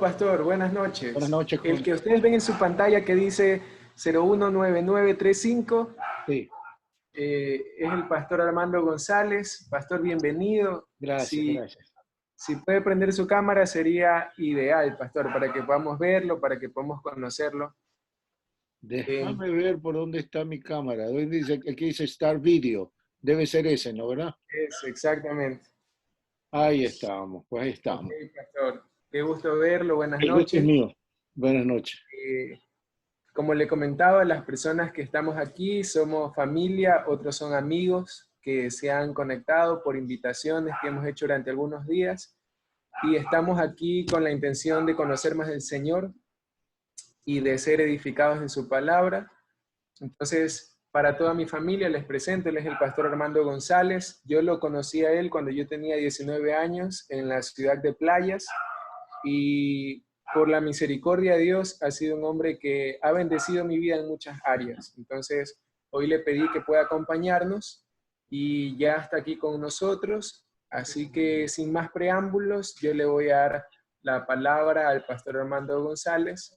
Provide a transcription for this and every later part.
Pastor, buenas Buenas noches. noches El con... que ustedes ven en su pantalla que dice 019935 Sí, es el Pastor Armando González. Pastor, bienvenido. gracias, Si, gracias. si puede prender su cámara sería ideal, Pastor, para que podamos verlo, para que podamos conocerlo. Eh, Déjame ver por dónde está mi cámara. Aquí dice Start Video. Debe ser ese, ¿no, verdad? es exactamente. Ahí estamos, pues ahí Ok, estamos. Pastor. Qué gusto verlo. Buenas El gusto es noches. mío. Buenas noches. Eh, Como le comentaba, las personas que estamos aquí somos familia, otros son amigos que se han conectado por invitaciones que hemos hecho durante algunos días y estamos aquí con la intención de conocer más del Señor y de ser edificados en su palabra. Entonces, para toda mi familia les presento, él es el pastor Armando González. Yo lo conocí a él cuando yo tenía 19 años en la ciudad de Playas y por la misericordia de Dios ha sido un hombre que ha bendecido mi vida en muchas áreas. Entonces, hoy le pedí que pueda acompañarnos y ya está aquí con nosotros. Así que sin más preámbulos, yo le voy a dar la palabra al pastor Armando González.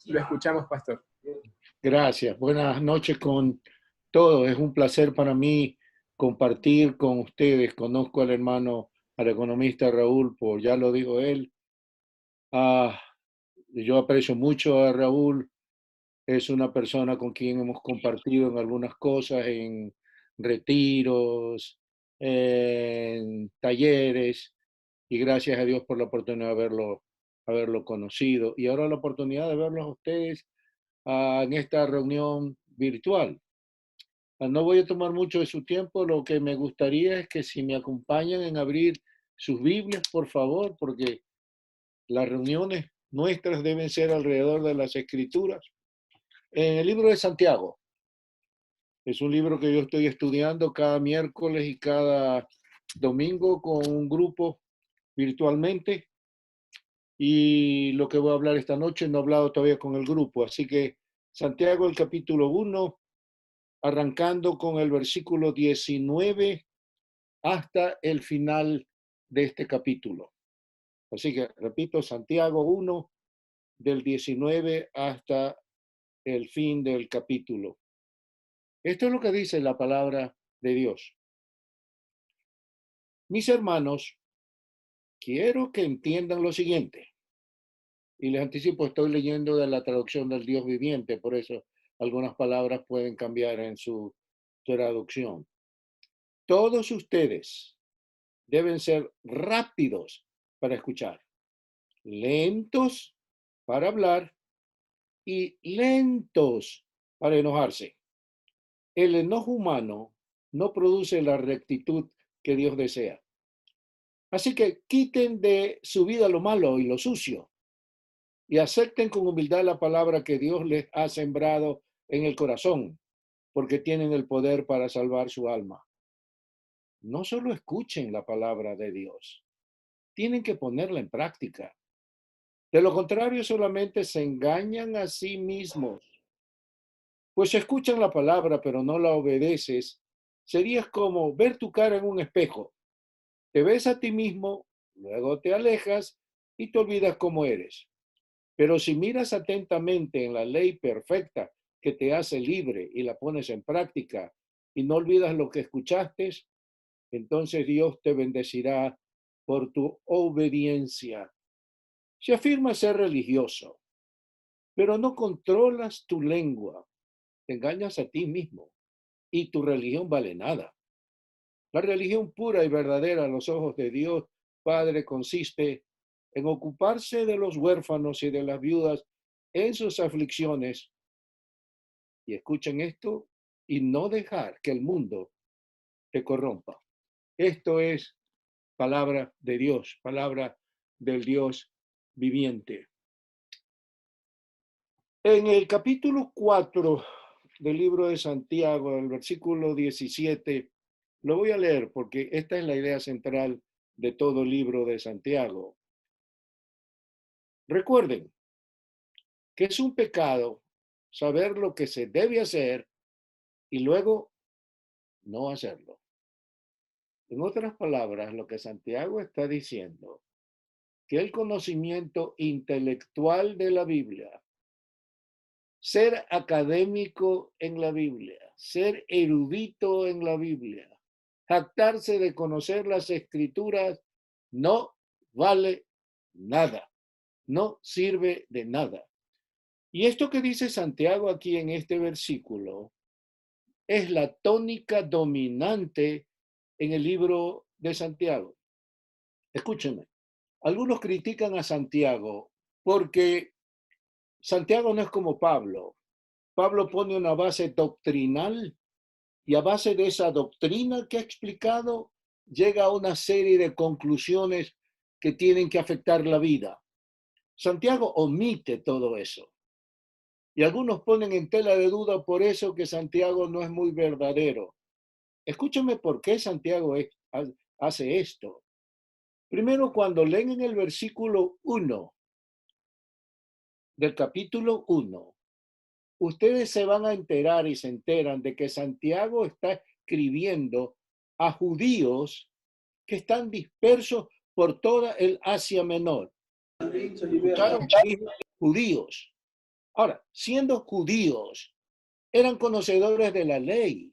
Lo escuchamos, pastor. Gracias. Buenas noches con todos. Es un placer para mí compartir con ustedes. Conozco al hermano, al economista Raúl, por ya lo dijo él. Ah, yo aprecio mucho a Raúl. Es una persona con quien hemos compartido en algunas cosas, en retiros, en talleres, y gracias a Dios por la oportunidad de haberlo conocido. Y ahora la oportunidad de verlos a ustedes en esta reunión virtual. No voy a tomar mucho de su tiempo, lo que me gustaría es que si me acompañan en abrir sus Biblias, por favor, porque las reuniones nuestras deben ser alrededor de las Escrituras. En el libro de Santiago, es un libro que yo estoy estudiando cada miércoles y cada domingo con un grupo virtualmente. Y lo que voy a hablar esta noche no he hablado todavía con el grupo. Así que Santiago, el capítulo 1, arrancando con el versículo 19 hasta el final de este capítulo. Así que repito, Santiago 1, del 19 hasta el fin del capítulo. Esto es lo que dice la palabra de Dios. Mis hermanos, quiero que entiendan lo siguiente. Y les anticipo, estoy leyendo de la traducción del Dios viviente, por eso algunas palabras pueden cambiar en su traducción. Todos ustedes deben ser rápidos para escuchar, lentos para hablar y lentos para enojarse. El enojo humano no produce la rectitud que Dios desea. Así que quiten de su vida lo malo y lo sucio y acepten con humildad la palabra que Dios les ha sembrado en el corazón, porque tienen el poder para salvar su alma. No solo escuchen la palabra de Dios, tienen que ponerla en práctica. De lo contrario, solamente se engañan a sí mismos. Pues si escuchan la palabra pero no la obedeces, serías como ver tu cara en un espejo. Te ves a ti mismo, luego te alejas y te olvidas cómo eres. Pero si miras atentamente en la ley perfecta que te hace libre y la pones en práctica y no olvidas lo que escuchaste, entonces Dios te bendecirá por tu obediencia. Si afirmas ser religioso, pero no controlas tu lengua, te engañas a ti mismo y tu religión vale nada. La religión pura y verdadera a los ojos de Dios Padre consiste en ocuparse de los huérfanos y de las viudas en sus aflicciones, y escuchen esto, y no dejar que el mundo te corrompa. Esto es palabra de Dios, palabra del Dios viviente. En el capítulo 4 del libro de Santiago, el versículo 17, lo voy a leer porque esta es la idea central de todo el libro de Santiago. Recuerden que es un pecado saber lo que se debe hacer y luego no hacerlo. En otras palabras, lo que Santiago está diciendo que el conocimiento intelectual de la Biblia, ser académico en la Biblia, ser erudito en la Biblia, jactarse de conocer las Escrituras, no vale nada, no sirve de nada. Y esto que dice Santiago aquí en este versículo es la tónica dominante en el libro de Santiago. Escúchenme, algunos critican a Santiago porque Santiago no es como Pablo. Pablo pone una base doctrinal y a base de esa doctrina que ha explicado llega a una serie de conclusiones que tienen que afectar la vida. Santiago omite todo eso. Y algunos ponen en tela de duda por eso que Santiago no es muy verdadero. Escúchame por qué Santiago hace esto. Primero, cuando leen en el versículo 1 del capítulo 1, ustedes se van a enterar y se enteran de que Santiago está escribiendo a judíos que están dispersos por toda el Asia Menor. ¿Escucharon? Judíos. Ahora, siendo judíos, eran conocedores de la ley.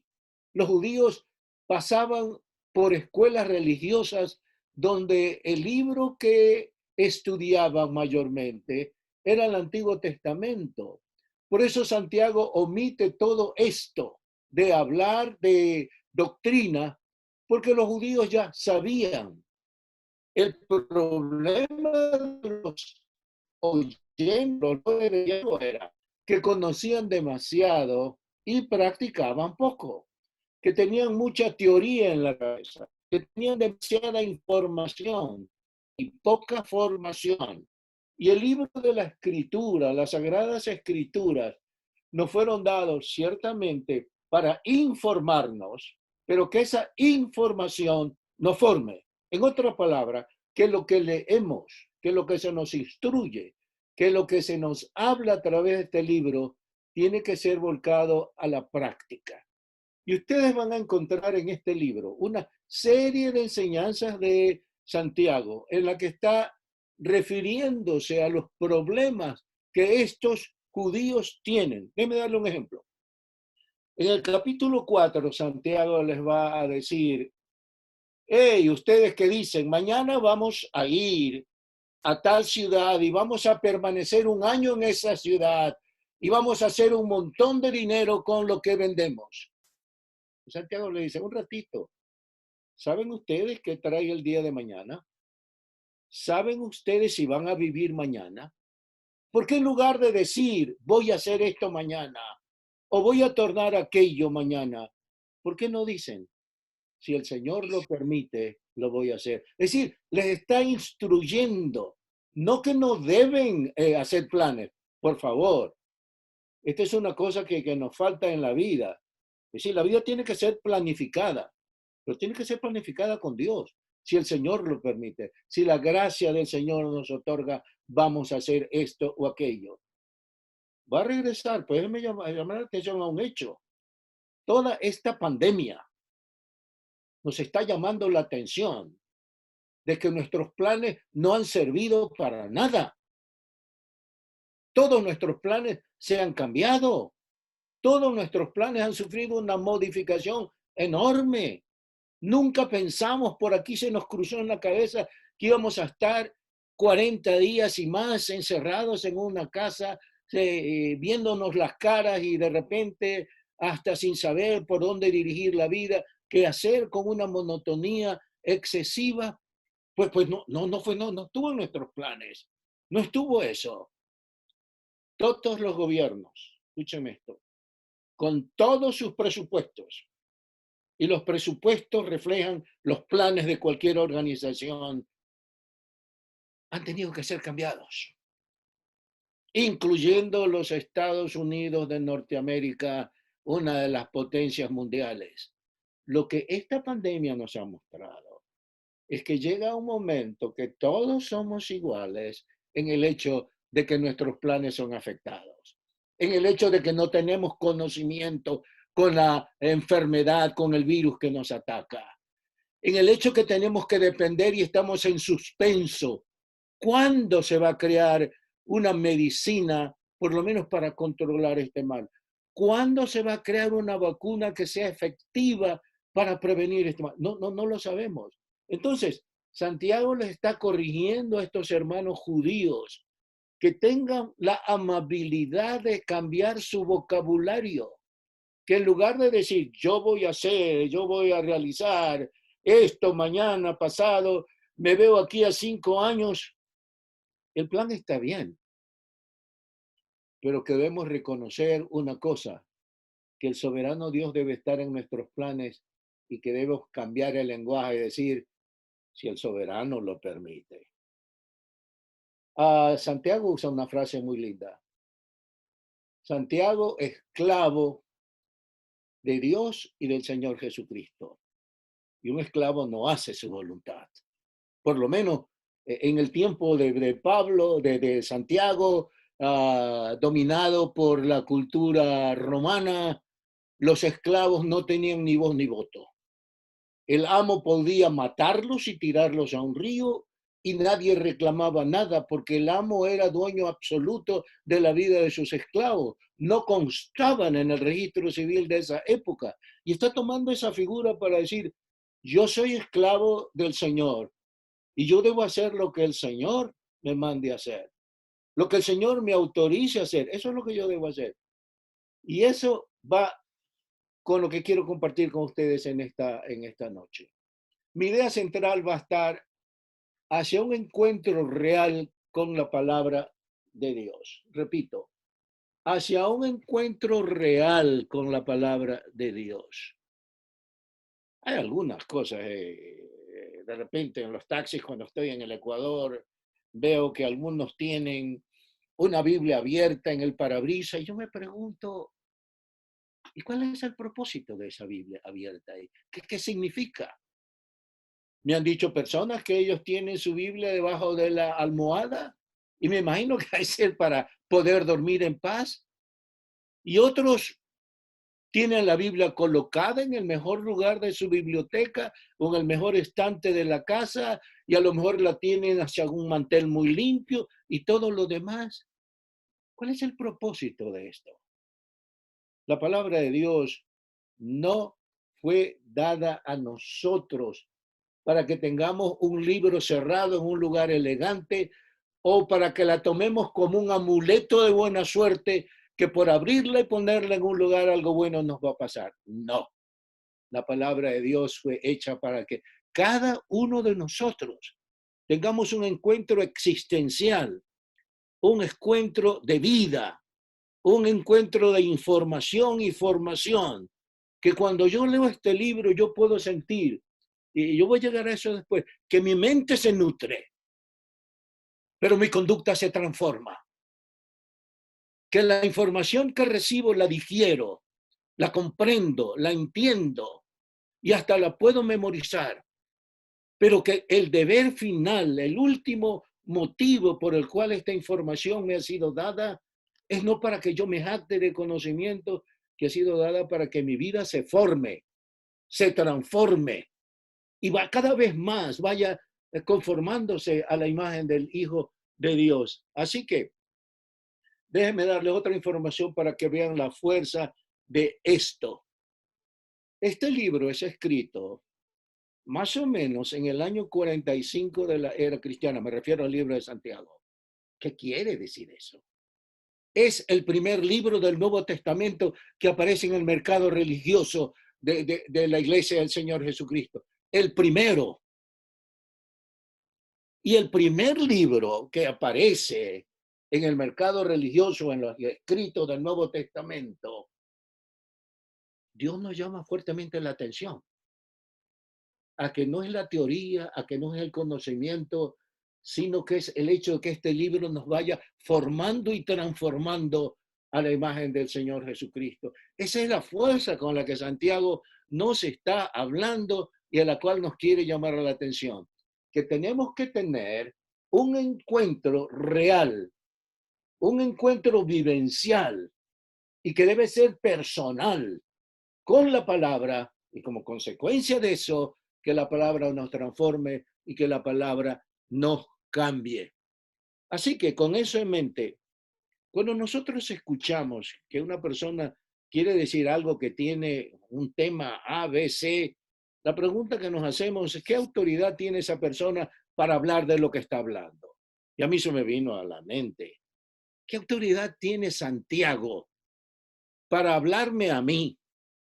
Los judíos pasaban por escuelas religiosas donde el libro que estudiaban mayormente era el Antiguo Testamento. Por eso Santiago omite todo esto de hablar de doctrina, porque los judíos ya sabían. El problema de los oyentes era que conocían demasiado y practicaban poco, que tenían mucha teoría en la cabeza, que tenían demasiada información y poca formación. Y el libro de la Escritura, las Sagradas Escrituras, nos fueron dados ciertamente para informarnos, pero que esa información nos forme. En otras palabras, que lo que leemos, que lo que se nos instruye, que lo que se nos habla a través de este libro, tiene que ser volcado a la práctica. Y ustedes van a encontrar en este libro una serie de enseñanzas de Santiago en la que está refiriéndose a los problemas que estos judíos tienen. Déjenme darle un ejemplo. En el capítulo 4, Santiago les va a decir, hey, ustedes que dicen, mañana vamos a ir a tal ciudad y vamos a permanecer un año en esa ciudad y vamos a hacer un montón de dinero con lo que vendemos. Santiago le dice, un ratito, ¿saben ustedes qué trae el día de mañana? ¿Saben ustedes si van a vivir mañana? ¿Por qué en lugar de decir, voy a hacer esto mañana o voy a tornar aquello mañana, por qué no dicen, si el Señor lo permite, lo voy a hacer? Es decir, les está instruyendo, no que no deben hacer planes, por favor. Esta es una cosa que nos falta en la vida. Es decir, la vida tiene que ser planificada, pero tiene que ser planificada con Dios, si el Señor lo permite. Si la gracia del Señor nos otorga, vamos a hacer esto o aquello. Va a regresar, pues déjeme llamar la atención a un hecho. Toda esta pandemia nos está llamando la atención de que nuestros planes no han servido para nada. Todos nuestros planes se han cambiado. Todos nuestros planes han sufrido una modificación enorme. Nunca pensamos, por aquí se nos cruzó en la cabeza que íbamos a estar 40 días y más encerrados en una casa, viéndonos las caras y de repente hasta sin saber por dónde dirigir la vida, qué hacer con una monotonía excesiva. Pues no estuvo en nuestros planes. No estuvo eso. Todos los gobiernos, escúcheme esto, con todos sus presupuestos, y los presupuestos reflejan los planes de cualquier organización, han tenido que ser cambiados, incluyendo los Estados Unidos de Norteamérica, una de las potencias mundiales. Lo que esta pandemia nos ha mostrado es que llega un momento que todos somos iguales en el hecho de que nuestros planes son afectados, en el hecho de que no tenemos conocimiento con la enfermedad, con el virus que nos ataca, en el hecho que tenemos que depender y estamos en suspenso ¿Cuándo se va a crear una medicina, por lo menos para controlar este mal? ¿Cuándo se va a crear una vacuna que sea efectiva para prevenir este mal? No lo sabemos. Entonces, Santiago les está corrigiendo a estos hermanos judíos que tengan la amabilidad de cambiar su vocabulario, que en lugar de decir yo voy a hacer, yo voy a realizar esto mañana, pasado, me veo aquí a 5 años, el plan está bien, pero que debemos reconocer una cosa, que el soberano Dios debe estar en nuestros planes y que debemos cambiar el lenguaje y decir, si el soberano lo permite. Santiago usa una frase muy linda. Santiago, esclavo de Dios y del Señor Jesucristo. Y un esclavo no hace su voluntad. Por lo menos en el tiempo de Pablo, de Santiago, dominado por la cultura romana, los esclavos no tenían ni voz ni voto. El amo podía matarlos y tirarlos a un río y nadie reclamaba nada porque el amo era dueño absoluto de la vida de sus esclavos. No constaban en el registro civil de esa época. Y está tomando esa figura para decir, yo soy esclavo del Señor y yo debo hacer lo que el Señor me mande a hacer. Lo que el Señor me autorice a hacer, eso es lo que yo debo hacer. Y eso va con lo que quiero compartir con ustedes en esta noche. Mi idea central va a estar hacia un encuentro real con la palabra de Dios. Repito, hacia un encuentro real con la palabra de Dios. Hay algunas cosas, de repente en los taxis cuando estoy en el Ecuador, veo que algunos tienen una Biblia abierta en el parabrisas y yo me pregunto, ¿y cuál es el propósito de esa Biblia abierta ahí? ¿Qué significa? Me han dicho personas que ellos tienen su Biblia debajo de la almohada y me imagino que hay ser para poder dormir en paz. Y otros tienen la Biblia colocada en el mejor lugar de su biblioteca o en el mejor estante de la casa y a lo mejor la tienen hacia un mantel muy limpio y todo lo demás. ¿Cuál es el propósito de esto? La palabra de Dios no fue dada a nosotros para que tengamos un libro cerrado en un lugar elegante o para que la tomemos como un amuleto de buena suerte que por abrirla y ponerla en un lugar algo bueno nos va a pasar. No, la palabra de Dios fue hecha para que cada uno de nosotros tengamos un encuentro existencial, un encuentro de vida, un encuentro de información y formación, que cuando yo leo este libro yo puedo sentir, y yo voy a llegar a eso después, que mi mente se nutre, pero mi conducta se transforma. Que la información que recibo la digiero, la comprendo, la entiendo y hasta la puedo memorizar. Pero que el deber final, el último motivo por el cual esta información me ha sido dada, es no para que yo me jacte de conocimiento, que ha sido dada para que mi vida se forme, se transforme y va cada vez más, vaya conformándose a la imagen del Hijo de Dios. Así que déjenme darles otra información para que vean la fuerza de esto. Este libro es escrito más o menos en el año 45 de la era cristiana, me refiero al libro de Santiago. ¿Qué quiere decir eso? Es el primer libro del Nuevo Testamento que aparece en el mercado religioso de la iglesia del Señor Jesucristo. El primero. Y el primer libro que aparece en el mercado religioso, en los escritos del Nuevo Testamento, Dios nos llama fuertemente la atención a que no es la teoría, a que no es el conocimiento, sino que es el hecho de que este libro nos vaya formando y transformando a la imagen del Señor Jesucristo. Esa es la fuerza con la que Santiago nos está hablando y a la cual nos quiere llamar la atención. Que tenemos que tener un encuentro real, un encuentro vivencial y que debe ser personal con la palabra y como consecuencia de eso, que la palabra nos transforme y que la palabra nos cambie. Así que con eso en mente, cuando nosotros escuchamos que una persona quiere decir algo que tiene un tema A, B, C, la pregunta que nos hacemos es: ¿qué autoridad tiene esa persona para hablar de lo que está hablando? Y a mí se me vino a la mente: ¿qué autoridad tiene Santiago para hablarme a mí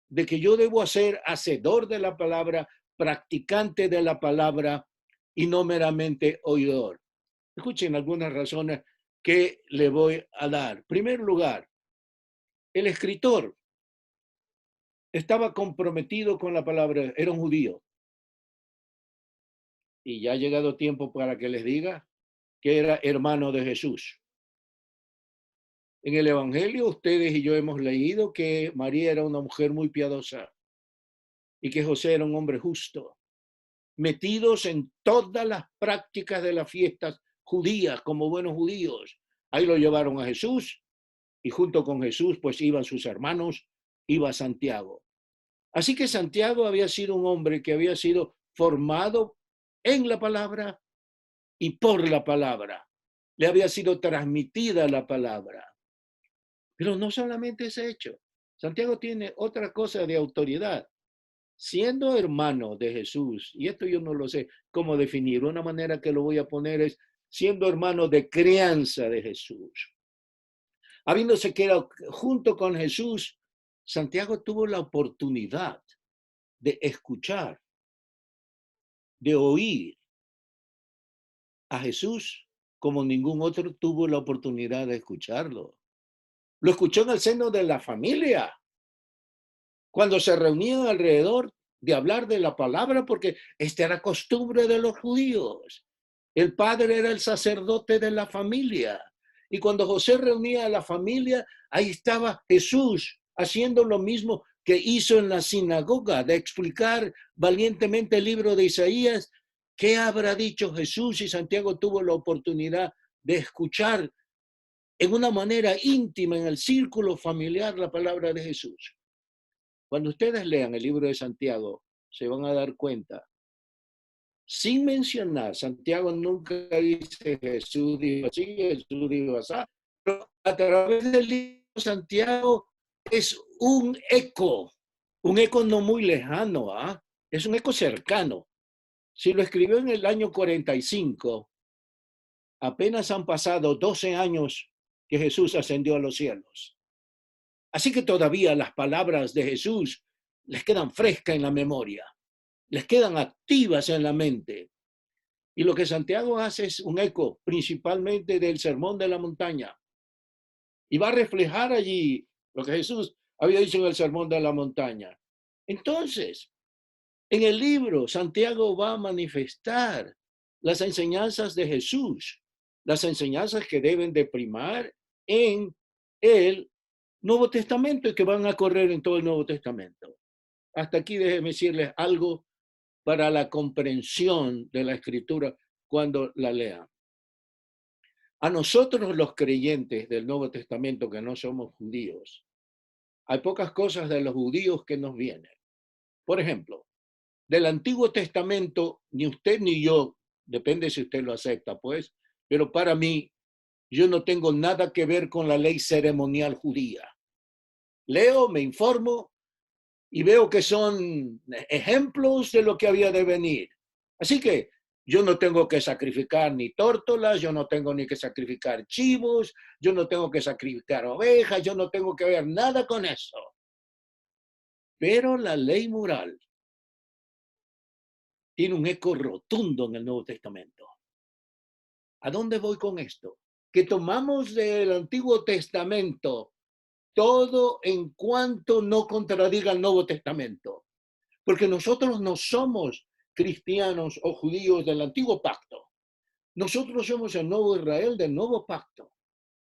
de que yo debo ser hacedor de la palabra, practicante de la palabra y no meramente oidor? Escuchen algunas razones que le voy a dar. En primer lugar, el escritor estaba comprometido con la palabra, era un judío. Y ya ha llegado tiempo para que les diga que era hermano de Jesús. En el Evangelio, ustedes y yo hemos leído que María era una mujer muy piadosa y que José era un hombre justo, metidos en todas las prácticas de las fiestas judías como buenos judíos. Ahí lo llevaron a Jesús y junto con Jesús pues iban sus hermanos, iba Santiago. Así que Santiago había sido un hombre que había sido formado en la palabra y por la palabra. Le había sido transmitida la palabra. Pero no solamente ese hecho. Santiago tiene otra cosa de autoridad. Siendo hermano de Jesús, y esto yo no lo sé cómo definir, una manera que lo voy a poner es siendo hermano de crianza de Jesús. Habiéndose quedado junto con Jesús, Santiago tuvo la oportunidad de escuchar, de oír a Jesús como ningún otro tuvo la oportunidad de escucharlo. Lo escuchó en el seno de la familia, cuando se reunían alrededor de hablar de la palabra, porque esta era costumbre de los judíos. El padre era el sacerdote de la familia. Y cuando José reunía a la familia, ahí estaba Jesús haciendo lo mismo que hizo en la sinagoga, de explicar valientemente el libro de Isaías. ¿Qué habrá dicho Jesús? Y Santiago tuvo la oportunidad de escuchar en una manera íntima, en el círculo familiar, la palabra de Jesús. Cuando ustedes lean el libro de Santiago, se van a dar cuenta, sin mencionar, Santiago nunca dice Jesús dijo así, Jesús dijo así, pero a través del libro de Santiago es un eco no muy lejano, ¿ah? Es un eco cercano. Si lo escribió en el año 45, apenas han pasado 12 años que Jesús ascendió a los cielos. Así que todavía las palabras de Jesús les quedan frescas en la memoria, les quedan activas en la mente. Y lo que Santiago hace es un eco principalmente del Sermón de la Montaña. Y va a reflejar allí lo que Jesús había dicho en el Sermón de la Montaña. Entonces, en el libro, Santiago va a manifestar las enseñanzas de Jesús, las enseñanzas que deben de primar en el Nuevo Testamento y que van a correr en todo el Nuevo Testamento. Hasta aquí déjenme decirles algo para la comprensión de la Escritura cuando la lean. A nosotros los creyentes del Nuevo Testamento que no somos judíos, hay pocas cosas de los judíos que nos vienen. Por ejemplo, del Antiguo Testamento, ni usted ni yo, depende si usted lo acepta, pues, pero para mí, yo no tengo nada que ver con la ley ceremonial judía. Leo, me informo y veo que son ejemplos de lo que había de venir. Así que yo no tengo que sacrificar ni tórtolas, yo no tengo ni que sacrificar chivos, yo no tengo que sacrificar ovejas, yo no tengo que ver nada con eso. Pero la ley moral tiene un eco rotundo en el Nuevo Testamento. ¿A dónde voy con esto? Que tomamos del Antiguo Testamento todo en cuanto no contradiga el Nuevo Testamento. Porque nosotros no somos cristianos o judíos del Antiguo Pacto. Nosotros somos el nuevo Israel del Nuevo Pacto.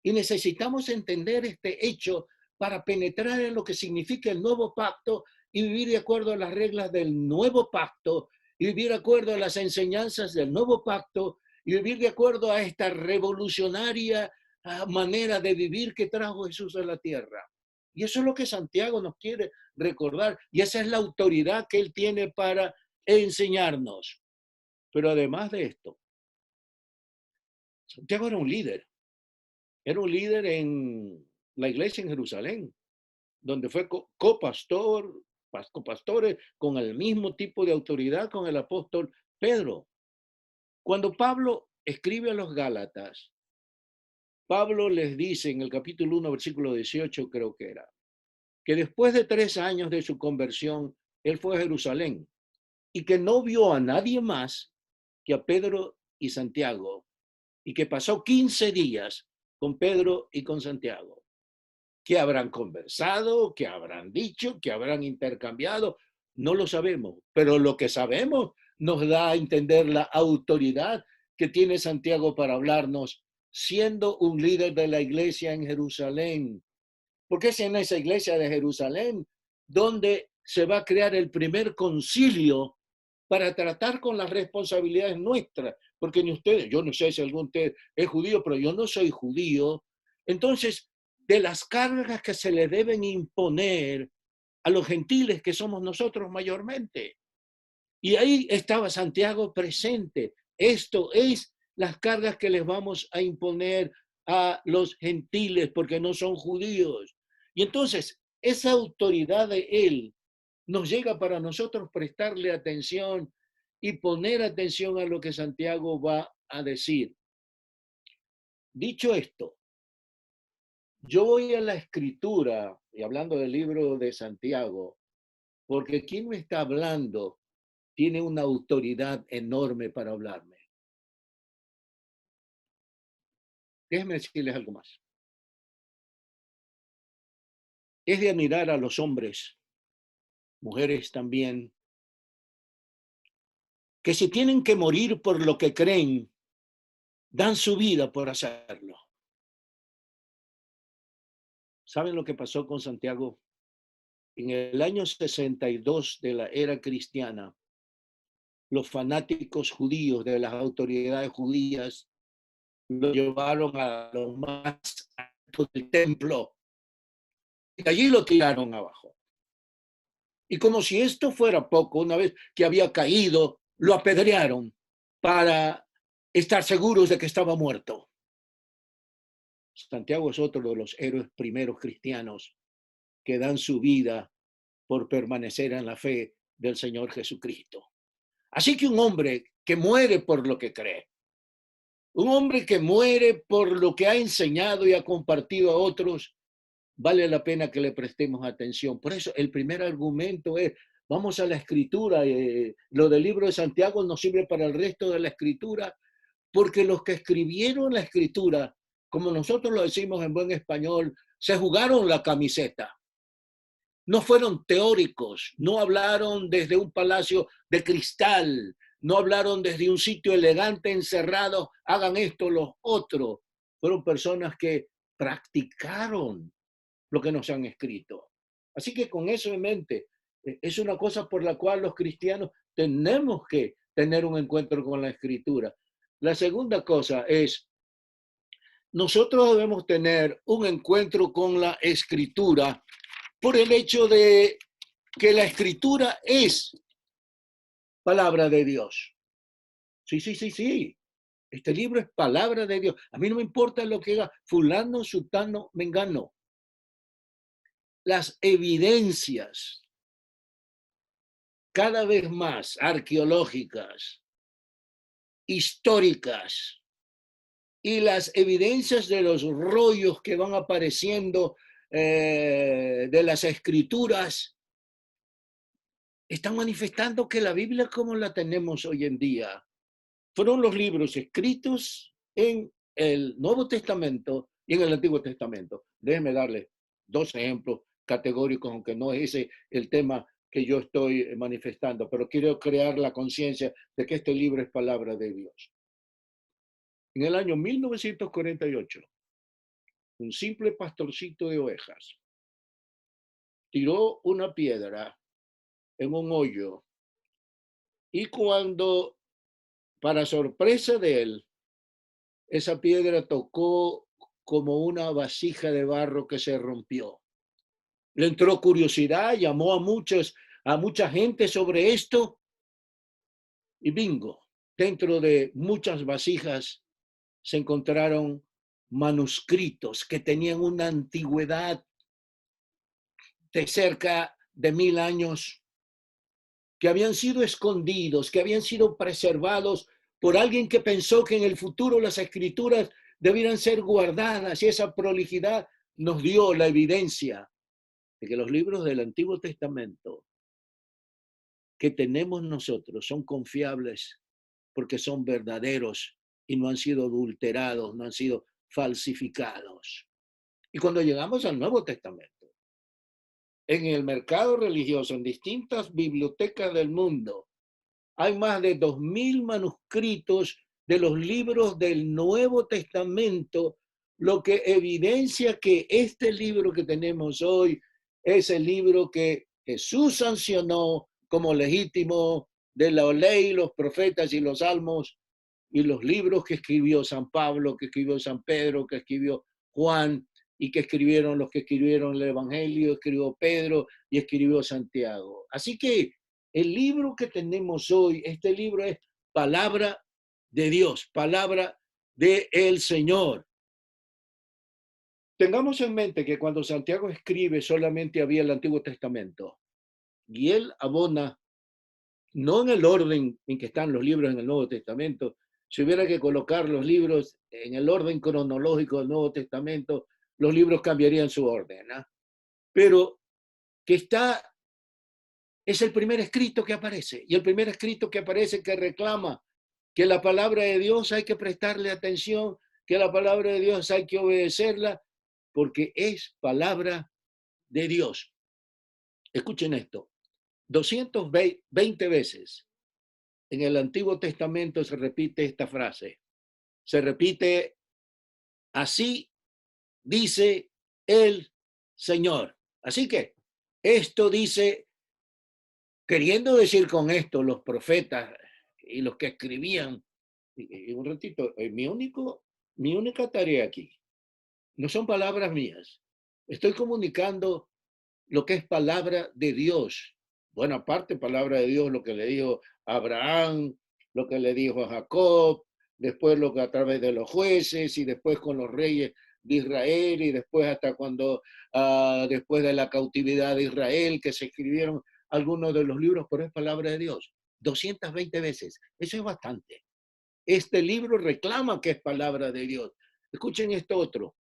Y necesitamos entender este hecho para penetrar en lo que significa el Nuevo Pacto y vivir de acuerdo a las reglas del Nuevo Pacto y vivir de acuerdo a las enseñanzas del Nuevo Pacto y vivir de acuerdo a esta revolucionaria manera de vivir que trajo Jesús a la tierra. Y eso es lo que Santiago nos quiere recordar y esa es la autoridad que él tiene para enseñarnos. Pero además de esto, Santiago era un líder en la iglesia en Jerusalén, donde fue copastor, copastores con el mismo tipo de autoridad con el apóstol Pedro. Cuando Pablo escribe a los Gálatas, Pablo les dice en el capítulo 1, versículo 18, creo que era, que después de 3 años de su conversión, él fue a Jerusalén y que no vio a nadie más que a Pedro y Santiago, y que pasó 15 días con Pedro y con Santiago. ¿Qué habrán conversado? ¿Qué habrán dicho? ¿Qué habrán intercambiado? No lo sabemos, pero lo que sabemos nos da a entender la autoridad que tiene Santiago para hablarnos, siendo un líder de la iglesia en Jerusalén. Porque es en esa iglesia de Jerusalén donde se va a crear el primer concilio para tratar con las responsabilidades nuestras. Porque ni ustedes, yo no sé si algún de ustedes es judío, pero yo no soy judío. Entonces, de las cargas que se le deben imponer a los gentiles que somos nosotros mayormente. Y ahí estaba Santiago presente. Esto es las cargas que les vamos a imponer a los gentiles porque no son judíos. Y entonces, esa autoridad de él nos llega para nosotros prestarle atención y poner atención a lo que Santiago va a decir. Dicho esto, yo voy a la escritura, y hablando del libro de Santiago, porque quien me está hablando tiene una autoridad enorme para hablarme. Déjenme decirles algo más. Es de admirar a los hombres, mujeres también, que si tienen que morir por lo que creen, dan su vida por hacerlo. ¿Saben lo que pasó con Santiago? En el año 62 de la era cristiana, los fanáticos judíos de las autoridades judías lo llevaron a lo más alto del templo y allí lo tiraron abajo. Y como si esto fuera poco, una vez que había caído, lo apedrearon para estar seguros de que estaba muerto. Santiago es otro de los héroes primeros cristianos que dan su vida por permanecer en la fe del Señor Jesucristo. Así que un hombre que muere por lo que cree, un hombre que muere por lo que ha enseñado y ha compartido a otros, vale la pena que le prestemos atención. Por eso el primer argumento es, vamos a la escritura. Lo del libro de Santiago nos sirve para el resto de la escritura, porque los que escribieron la escritura, como nosotros lo decimos en buen español, se jugaron la camiseta. No fueron teóricos, no hablaron desde un palacio de cristal, no hablaron desde un sitio elegante encerrado, hagan esto los otros. Fueron personas que practicaron lo que nos han escrito. Así que con eso en mente, es una cosa por la cual los cristianos tenemos que tener un encuentro con la escritura. La segunda cosa es, nosotros debemos tener un encuentro con la escritura por el hecho de que la escritura es palabra de Dios. Sí, sí, sí, sí. Este libro es palabra de Dios. A mí no me importa lo que haga fulano, sutano, mengano. Las evidencias cada vez más arqueológicas, históricas, y las evidencias de los rollos que van apareciendo de las escrituras están manifestando que la Biblia como la tenemos hoy en día fueron los libros escritos en el Nuevo Testamento y en el Antiguo Testamento. Déjenme darle 2 ejemplos categóricos, aunque no es ese el tema que yo estoy manifestando, pero quiero crear la conciencia de que este libro es palabra de Dios. En el año 1948, un simple pastorcito de ovejas tiró una piedra en un hoyo y cuando, para sorpresa de él, esa piedra tocó como una vasija de barro que se rompió. Le entró curiosidad, llamó a mucha gente sobre esto y bingo, dentro de muchas vasijas se encontraron manuscritos que tenían una antigüedad de cerca de 1000 años, que habían sido escondidos, que habían sido preservados por alguien que pensó que en el futuro las escrituras debieran ser guardadas, y esa prolijidad nos dio la evidencia de que los libros del Antiguo Testamento que tenemos nosotros son confiables porque son verdaderos y no han sido adulterados, no han sido falsificados. Y cuando llegamos al Nuevo Testamento, en el mercado religioso, en distintas bibliotecas del mundo, hay más de 2000 manuscritos de los libros del Nuevo Testamento, lo que evidencia que este libro que tenemos hoy es el libro que Jesús sancionó como legítimo de la ley, los profetas y los salmos, y los libros que escribió San Pablo, que escribió San Pedro, que escribió Juan, y que escribieron los que escribieron el Evangelio, escribió Pedro y escribió Santiago. Así que el libro que tenemos hoy, este libro es palabra de Dios, palabra del Señor. Tengamos en mente que cuando Santiago escribe solamente había el Antiguo Testamento, y él abona, no en el orden en que están los libros en el Nuevo Testamento. Si hubiera que colocar los libros en el orden cronológico del Nuevo Testamento, los libros cambiarían su orden, ¿no? Pero que es el primer escrito que aparece, y el primer escrito que aparece que reclama que la palabra de Dios hay que prestarle atención, que la palabra de Dios hay que obedecerla, porque es palabra de Dios. Escuchen esto, 220 veces en el Antiguo Testamento se repite esta frase. Se repite: así dice el Señor. Así que esto dice, queriendo decir con esto los profetas y los que escribían, y un ratito, mi única tarea aquí, no son palabras mías. Estoy comunicando lo que es palabra de Dios. Bueno, aparte, palabra de Dios, lo que le dijo a Abraham, lo que le dijo a Jacob, después lo que a través de los jueces, y después con los reyes de Israel, y después hasta cuando, después de la cautividad de Israel, que se escribieron algunos de los libros, pero es palabra de Dios. 220 veces. Eso es bastante. Este libro reclama que es palabra de Dios. Escuchen esto otro.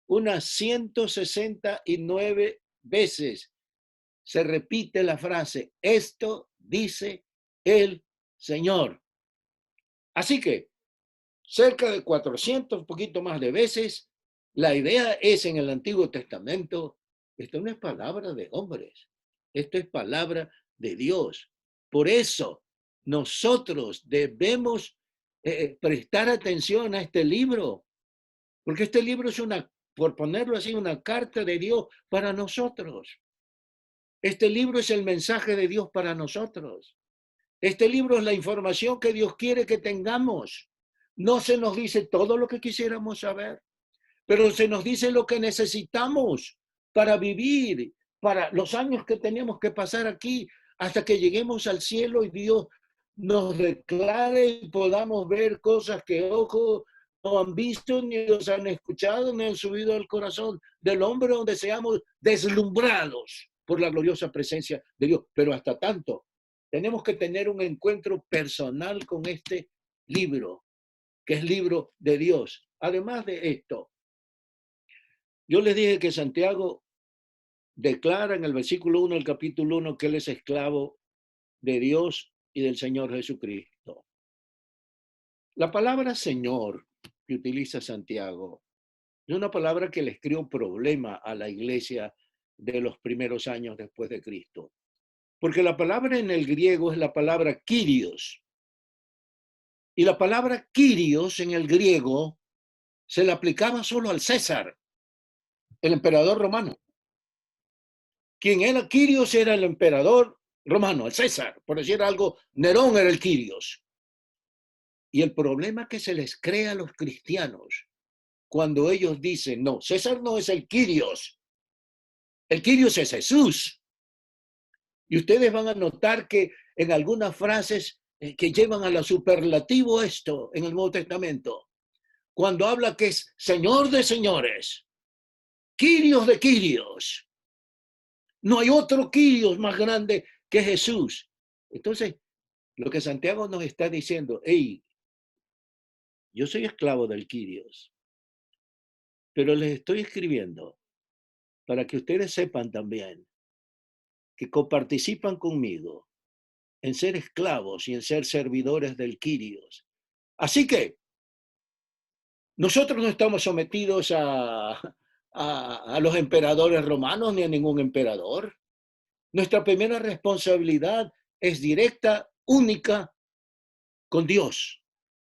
Unas 169 veces se repite la frase: esto dice el Señor. Así que cerca de 400, un poquito más de veces, la idea es en el Antiguo Testamento: esto no es palabra de hombres, esto es palabra de Dios. Por eso nosotros debemos prestar atención a este libro, porque este libro es por ponerlo así, una carta de Dios para nosotros. Este libro es el mensaje de Dios para nosotros. Este libro es la información que Dios quiere que tengamos. No se nos dice todo lo que quisiéramos saber, pero se nos dice lo que necesitamos para vivir, para los años que tenemos que pasar aquí, hasta que lleguemos al cielo y Dios nos declare y podamos ver cosas que ojos no han visto, ni los han escuchado, ni han subido al corazón del hombre, donde seamos deslumbrados por la gloriosa presencia de Dios. Pero hasta tanto, tenemos que tener un encuentro personal con este libro, que es libro de Dios. Además de esto, yo les dije que Santiago declara en el versículo 1 del capítulo 1 que él es esclavo de Dios y del Señor Jesucristo. La palabra Señor que utiliza Santiago es una palabra que les creó un problema a la iglesia de los primeros años después de Cristo. Porque la palabra en el griego es la palabra Kyrios. Y la palabra Kyrios en el griego se le aplicaba solo al César, el emperador romano. Quien era Kyrios era el emperador romano, el César. Por decir algo, Nerón era el Kyrios. Y el problema que se les crea a los cristianos cuando ellos dicen: no, César no es el Kyrios es Jesús. Y ustedes van a notar que en algunas frases que llevan a la superlativo esto en el Nuevo Testamento, cuando habla que es Señor de señores, Kyrios de Kyrios. No hay otro Kyrios más grande que Jesús. Entonces, lo que Santiago nos está diciendo, hey, yo soy esclavo del Kyrios, pero les estoy escribiendo para que ustedes sepan también que coparticipan conmigo en ser esclavos y en ser servidores del Kyrios. Así que nosotros no estamos sometidos a los emperadores romanos ni a ningún emperador. Nuestra primera responsabilidad es directa, única, con Dios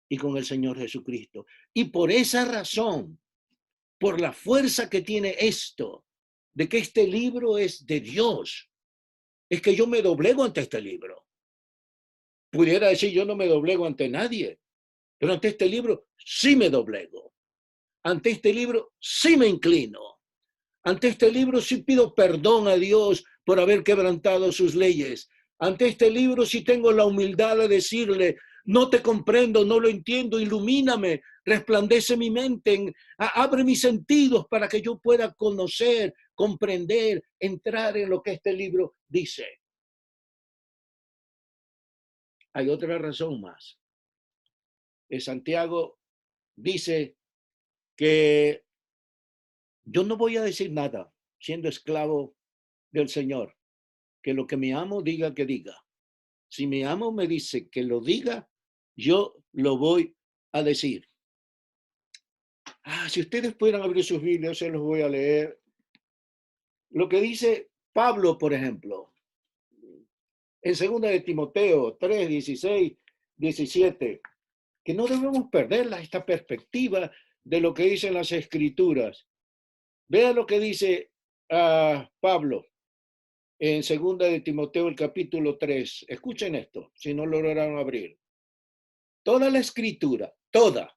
y con el Señor Jesucristo. Y por esa razón, por la fuerza que tiene esto, de que este libro es de Dios, es que yo me doblego ante este libro. Pudiera decir, yo no me doblego ante nadie, pero ante este libro sí me doblego. Ante este libro sí me inclino. Ante este libro sí pido perdón a Dios por haber quebrantado sus leyes. Ante este libro sí tengo la humildad de decirle, no te comprendo, no lo entiendo, ilumíname, resplandece mi mente, abre mis sentidos para que yo pueda conocer, comprender, entrar en lo que este libro dice. Hay otra razón más. Santiago dice que yo no voy a decir nada siendo esclavo del Señor, que lo que mi amo diga que diga. Si mi amo me dice que lo diga, yo lo voy a decir. Si ustedes pudieran abrir sus Biblias, se los voy a leer. Lo que dice Pablo, por ejemplo, en 2 de Timoteo 3, 16, 17, que no debemos perder esta perspectiva de lo que dicen las Escrituras. Vean lo que dice Pablo en 2 de Timoteo, el capítulo 3. Escuchen esto, si no lo lograron abrir. Toda la Escritura, toda,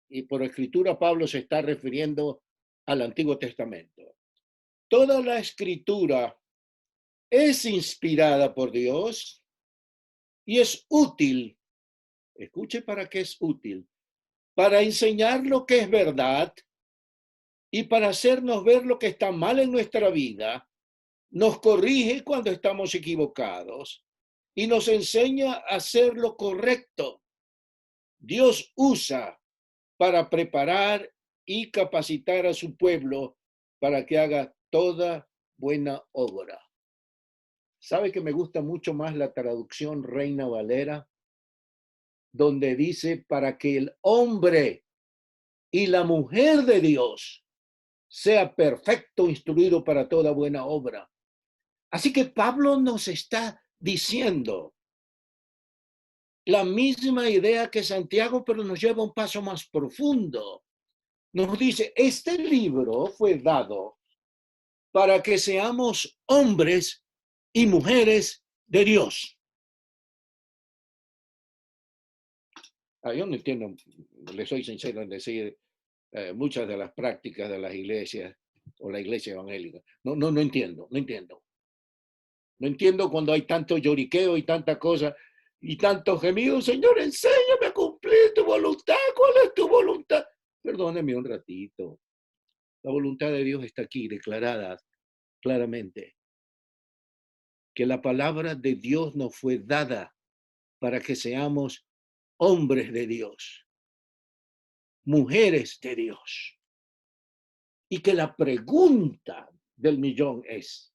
y por Escritura Pablo se está refiriendo al Antiguo Testamento. Toda la Escritura es inspirada por Dios y es útil. Escuche para qué es útil. Para enseñar lo que es verdad y para hacernos ver lo que está mal en nuestra vida. Nos corrige cuando estamos equivocados y nos enseña a hacer lo correcto. Dios usa para preparar y capacitar a su pueblo para que haga toda buena obra. ¿Sabe que me gusta mucho más la traducción Reina Valera? Donde dice para que el hombre y la mujer de Dios sea perfecto, instruido para toda buena obra. Así que Pablo nos está diciendo la misma idea que Santiago, pero nos lleva un paso más profundo. Nos dice, este libro fue dado para que seamos hombres y mujeres de Dios. Yo no entiendo, le soy sincero en decir muchas de las prácticas de las iglesias o la iglesia evangélica. No entiendo. No entiendo cuando hay tanto lloriqueo y tanta cosa y tanto gemido. Señor, enséñame a cumplir tu voluntad. ¿Cuál es tu voluntad? Perdóneme un ratito. La voluntad de Dios está aquí declarada claramente. Que la palabra de Dios nos fue dada para que seamos hombres de Dios, mujeres de Dios. Y que la pregunta del millón es,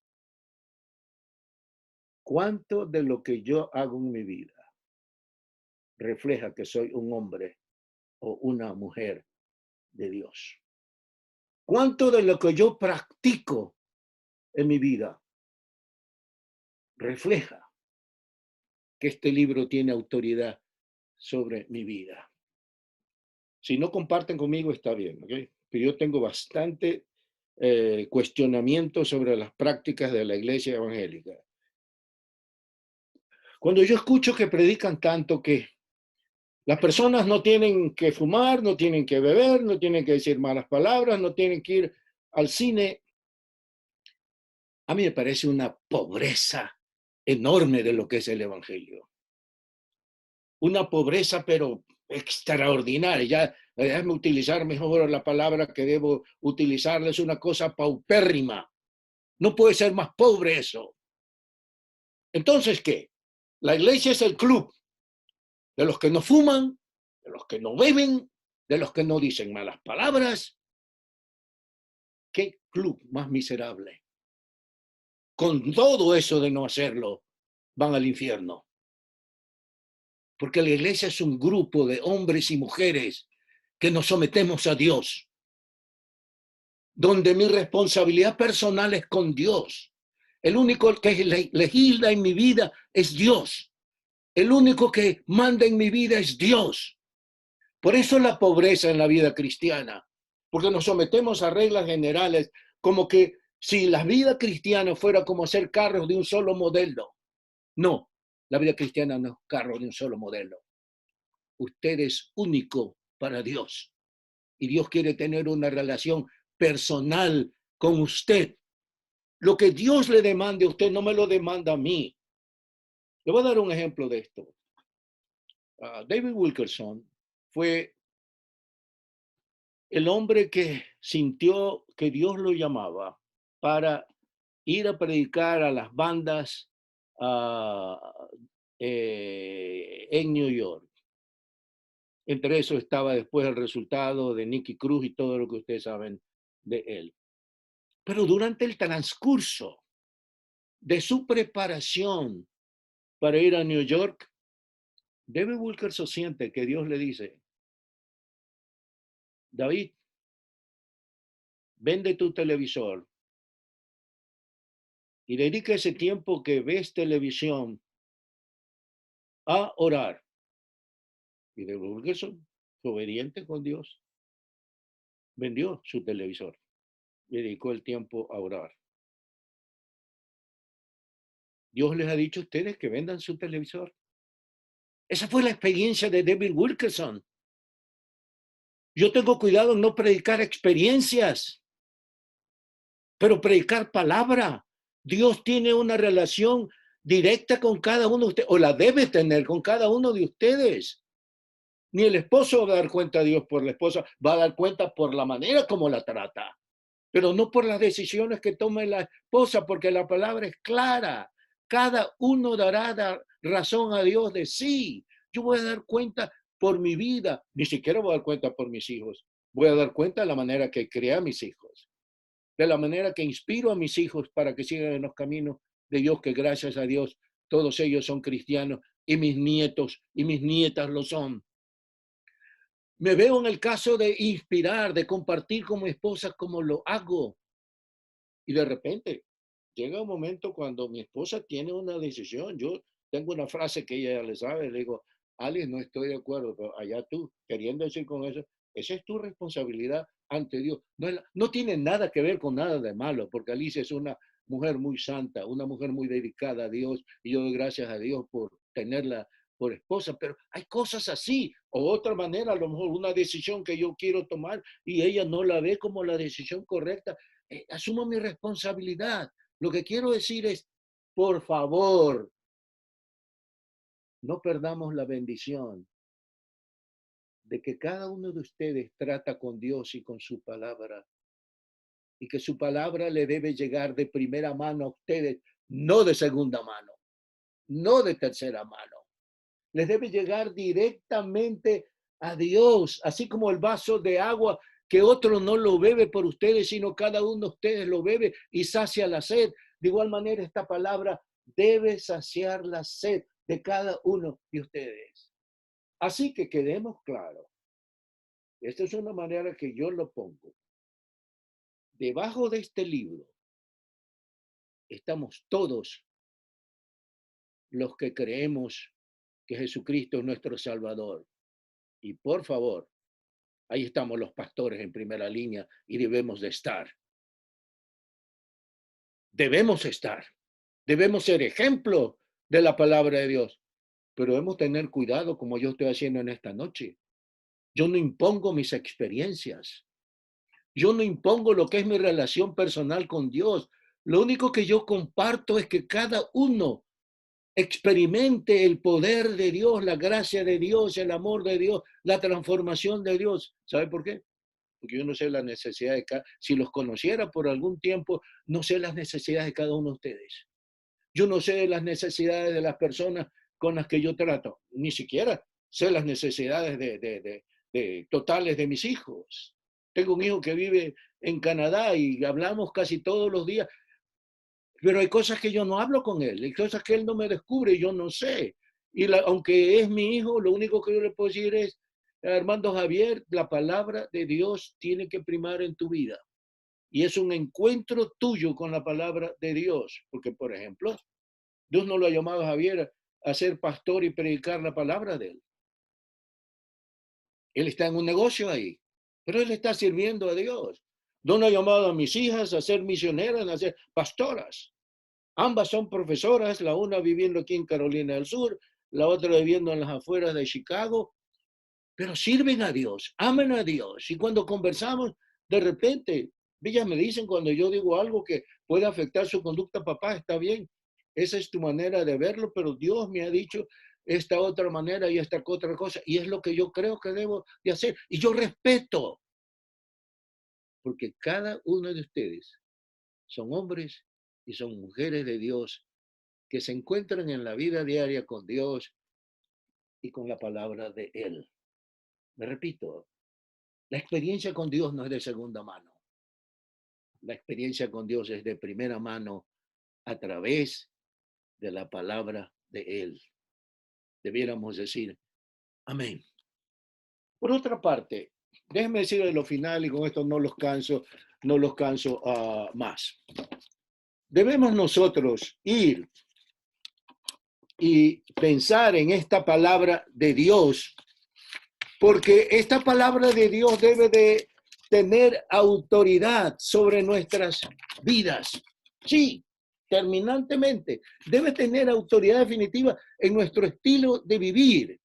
¿cuánto de lo que yo hago en mi vida refleja que soy un hombre o una mujer de Dios? ¿Cuánto de lo que yo practico en mi vida refleja que este libro tiene autoridad sobre mi vida? Si no comparten conmigo, está bien, ¿ok? Pero yo tengo bastante cuestionamiento sobre las prácticas de la iglesia evangélica. Cuando yo escucho que predican tanto que las personas no tienen que fumar, no tienen que beber, no tienen que decir malas palabras, no tienen que ir al cine, a mí me parece una pobreza enorme de lo que es el evangelio. Una pobreza, pero extraordinaria. Ya, déjame utilizar mejor la palabra que debo utilizar, es una cosa paupérrima. No puede ser más pobre eso. Entonces, ¿qué? La iglesia es el club de los que no fuman, de los que no beben, de los que no dicen malas palabras. ¿Qué club más miserable? Con todo eso de no hacerlo, van al infierno. Porque la iglesia es un grupo de hombres y mujeres que nos sometemos a Dios, donde mi responsabilidad personal es con Dios. El único que legisla en mi vida es Dios. El único que manda en mi vida es Dios. Por eso la pobreza en la vida cristiana, porque nos sometemos a reglas generales, como que si la vida cristiana fuera como hacer carros de un solo modelo. No, la vida cristiana no es carro de un solo modelo. Usted es único para Dios y Dios quiere tener una relación personal con usted. Lo que Dios le demande a usted no me lo demanda a mí. Le voy a dar un ejemplo de esto. David Wilkerson fue el hombre que sintió que Dios lo llamaba para ir a predicar a las bandas en New York. Entre eso estaba después el resultado de Nicky Cruz y todo lo que ustedes saben de él. Pero durante el transcurso de su preparación para ir a New York, David Wilkerson siente que Dios le dice, David, vende tu televisor y dedica ese tiempo que ves televisión a orar. Y David Wilkerson, obediente con Dios, vendió su televisor y dedicó el tiempo a orar. Dios les ha dicho a ustedes que vendan su televisor. Esa fue la experiencia de David Wilkerson. Yo tengo cuidado en no predicar experiencias, pero predicar palabra. Dios tiene una relación directa con cada uno de ustedes, o la debe tener con cada uno de ustedes. Ni el esposo va a dar cuenta a Dios por la esposa, va a dar cuenta por la manera como la trata, pero no por las decisiones que tome la esposa, porque la palabra es clara. Cada uno dará razón a Dios de sí. Yo voy a dar cuenta por mi vida, ni siquiera voy a dar cuenta por mis hijos. Voy a dar cuenta de la manera que crié a mis hijos, de la manera que inspiro a mis hijos para que sigan en los caminos de Dios, que gracias a Dios todos ellos son cristianos y mis nietos y mis nietas lo son. Me veo en el caso de inspirar, de compartir con mi esposa como lo hago. Y de repente llega un momento cuando mi esposa tiene una decisión. Yo tengo una frase que ella ya le sabe. Le digo, Alice, no estoy de acuerdo, pero allá tú, queriendo decir con eso, esa es tu responsabilidad ante Dios. No tiene nada que ver con nada de malo, porque Alice es una mujer muy santa, una mujer muy dedicada a Dios, y yo doy gracias a Dios por tenerla por esposa, pero hay cosas así, o otra manera, a lo mejor una decisión que yo quiero tomar y ella no la ve como la decisión correcta. Asumo mi responsabilidad. Lo que quiero decir es, por favor, no perdamos la bendición de que cada uno de ustedes trata con Dios y con su palabra, y que su palabra le debe llegar de primera mano a ustedes, no de segunda mano, no de tercera mano. Les debe llegar directamente a Dios, así como el vaso de agua que otro no lo bebe por ustedes, sino cada uno de ustedes lo bebe y sacia la sed. De igual manera, esta palabra debe saciar la sed de cada uno de ustedes. Así que quedemos claros. Esta es una manera que yo lo pongo. Debajo de este libro estamos todos los que creemos que Jesucristo es nuestro Salvador. Y por favor, ahí estamos los pastores en primera línea y debemos de estar. Debemos estar. Debemos ser ejemplo de la palabra de Dios. Pero debemos tener cuidado como yo estoy haciendo en esta noche. Yo no impongo mis experiencias. Yo no impongo lo que es mi relación personal con Dios. Lo único que yo comparto es que cada uno experimente el poder de Dios, la gracia de Dios, el amor de Dios, la transformación de Dios. ¿Sabe por qué? Porque yo no sé las necesidades de cada, si los conociera por algún tiempo, no sé las necesidades de cada uno de ustedes. Yo no sé las necesidades de las personas con las que yo trato, ni siquiera sé las necesidades totales de mis hijos. Tengo un hijo que vive en Canadá y hablamos casi todos los días, pero hay cosas que yo no hablo con él, hay cosas que él no me descubre y yo no sé. Aunque es mi hijo, lo único que yo le puedo decir es, Armando Javier, la palabra de Dios tiene que primar en tu vida. Y es un encuentro tuyo con la palabra de Dios. Porque, por ejemplo, Dios no lo ha llamado a Javier a ser pastor y predicar la palabra de él. Él está en un negocio ahí, pero él está sirviendo a Dios. Dios no ha llamado a mis hijas a ser misioneras, a ser pastoras. Ambas son profesoras, la una viviendo aquí en Carolina del Sur, la otra viviendo en las afueras de Chicago, pero sirven a Dios, aman a Dios. Y cuando conversamos, de repente, ellas me dicen cuando yo digo algo que puede afectar su conducta, papá, está bien, esa es tu manera de verlo, pero Dios me ha dicho esta otra manera y esta otra cosa, y es lo que yo creo que debo de hacer. Y yo respeto, porque cada uno de ustedes son hombres y son mujeres de Dios que se encuentran en la vida diaria con Dios y con la palabra de Él. Me repito, la experiencia con Dios no es de segunda mano. La experiencia con Dios es de primera mano a través de la palabra de Él. Debiéramos decir, amén. Por otra parte, déjenme decir de lo final y con esto no los canso más. Debemos nosotros ir y pensar en esta palabra de Dios, porque esta palabra de Dios debe de tener autoridad sobre nuestras vidas. Sí, terminantemente, debe tener autoridad definitiva en nuestro estilo de vivir.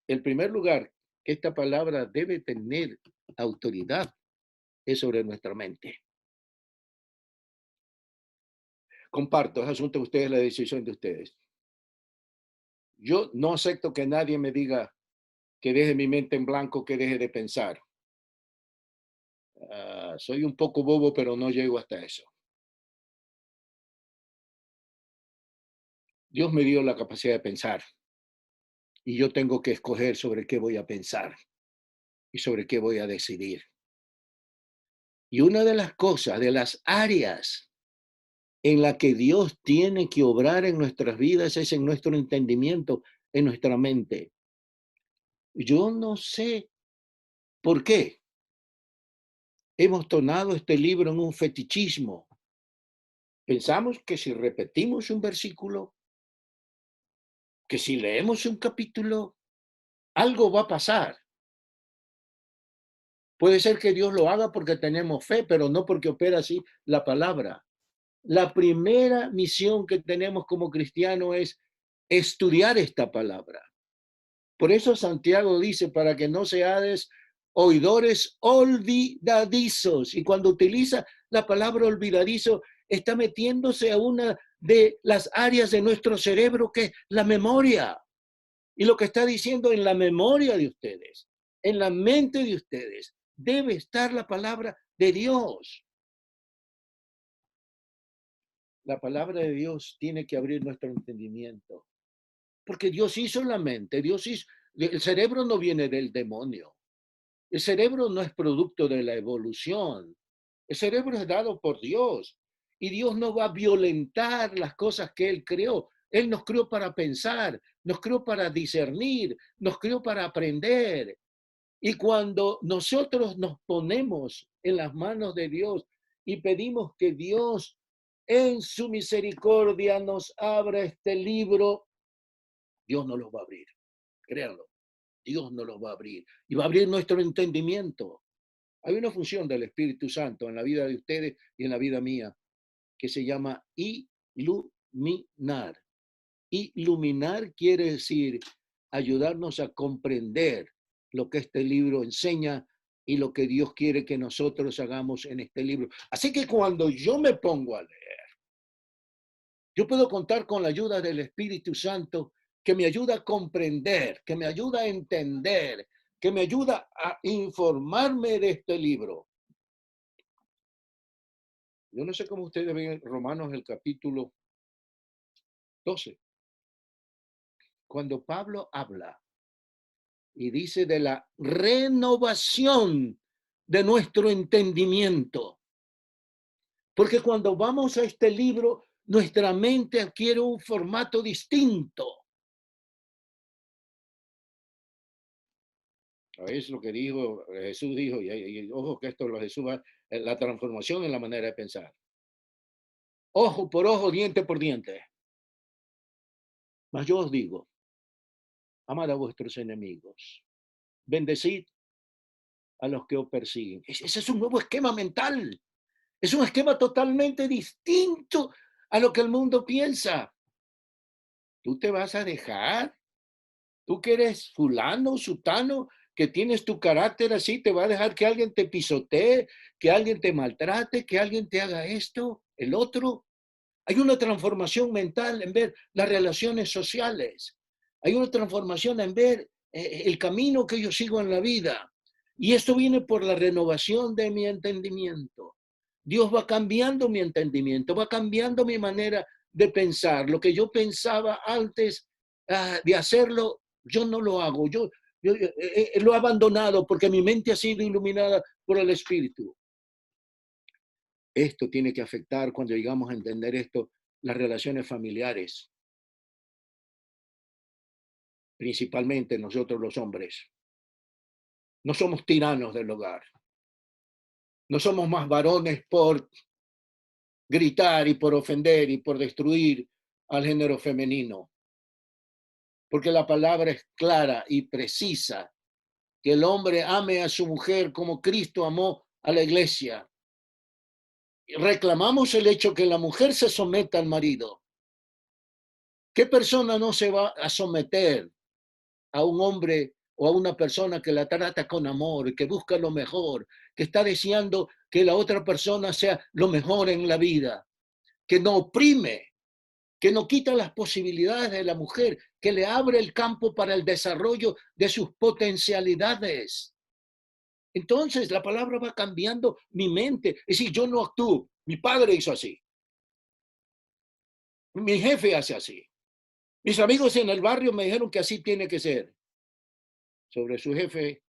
El primer lugar que esta palabra debe tener autoridad es sobre nuestra mente. Comparto, es asunto de ustedes, la decisión de ustedes. Yo no acepto que nadie me diga que deje mi mente en blanco, que deje de pensar. Soy un poco bobo, pero no llego hasta eso. Dios me dio la capacidad de pensar y yo tengo que escoger sobre qué voy a pensar y sobre qué voy a decidir. Y una de las cosas, de las áreas en la que Dios tiene que obrar en nuestras vidas es en nuestro entendimiento, en nuestra mente. Yo no sé por qué hemos tornado este libro en un fetichismo. Pensamos que si repetimos un versículo, que si leemos un capítulo, algo va a pasar. Puede ser que Dios lo haga porque tenemos fe, pero no porque opera así la palabra. La primera misión que tenemos como cristianos es estudiar esta palabra. Por eso Santiago dice, para que no seáis oidores olvidadizos. Y cuando utiliza la palabra olvidadizo, está metiéndose a una de las áreas de nuestro cerebro que es la memoria. Y lo que está diciendo en la memoria de ustedes, en la mente de ustedes, debe estar la palabra de Dios. La palabra de Dios tiene que abrir nuestro entendimiento. Porque Dios hizo la mente, el cerebro no viene del demonio. El cerebro no es producto de la evolución. El cerebro es dado por Dios. Y Dios no va a violentar las cosas que Él creó. Él nos creó para pensar, nos creó para discernir, nos creó para aprender. Y cuando nosotros nos ponemos en las manos de Dios y pedimos que Dios en su misericordia nos abra este libro, Dios nos lo va a abrir. Créanlo, Dios nos lo va a abrir. Y va a abrir nuestro entendimiento. Hay una función del Espíritu Santo en la vida de ustedes y en la vida mía que se llama iluminar. Iluminar quiere decir ayudarnos a comprender lo que este libro enseña y lo que Dios quiere que nosotros hagamos en este libro. Así que cuando yo me pongo a leer, Yo puedo contar con la ayuda del Espíritu Santo que me ayuda a comprender, que me ayuda a entender, que me ayuda a informarme de este libro. Yo no sé cómo ustedes ven en Romanos el capítulo 12, cuando Pablo habla y dice de la renovación de nuestro entendimiento. Porque cuando vamos a este libro, nuestra mente adquiere un formato distinto. Es lo que dijo Jesús, dijo, y ojo que esto lo Jesús va, la transformación en la manera de pensar. Ojo por ojo, diente por diente. Mas yo os digo, amad a vuestros enemigos, bendecid a los que os persiguen. Ese es un nuevo esquema mental. Es un esquema totalmente distinto a lo que el mundo piensa. ¿Tú te vas a dejar? ¿Tú que eres fulano, sutano, que tienes tu carácter así, te va a dejar que alguien te pisotee, que alguien te maltrate, que alguien te haga esto, el otro? Hay una transformación mental en ver las relaciones sociales. Hay una transformación en ver el camino que yo sigo en la vida. Y esto viene por la renovación de mi entendimiento. Dios va cambiando mi entendimiento, va cambiando mi manera de pensar. Lo que yo pensaba antes de hacerlo, yo no lo hago. Yo lo he abandonado porque mi mente ha sido iluminada por el Espíritu. Esto tiene que afectar, cuando llegamos a entender esto, las relaciones familiares, principalmente nosotros los hombres. No somos tiranos del hogar. No somos más varones por gritar y por ofender y por destruir al género femenino. Porque la palabra es clara y precisa, que el hombre ame a su mujer como Cristo amó a la iglesia. Y reclamamos el hecho que la mujer se someta al marido. ¿Qué persona no se va a someter a un hombre o a una persona que la trata con amor, que busca lo mejor, que está deseando que la otra persona sea lo mejor en la vida, que no oprime, que no quita las posibilidades de la mujer, que le abre el campo para el desarrollo de sus potencialidades? Entonces la palabra va cambiando mi mente. Es decir, yo no actúo. Mi padre hizo así. Mi jefe hace así. Mis amigos en el barrio me dijeron que así tiene que ser. Sobre su jefe,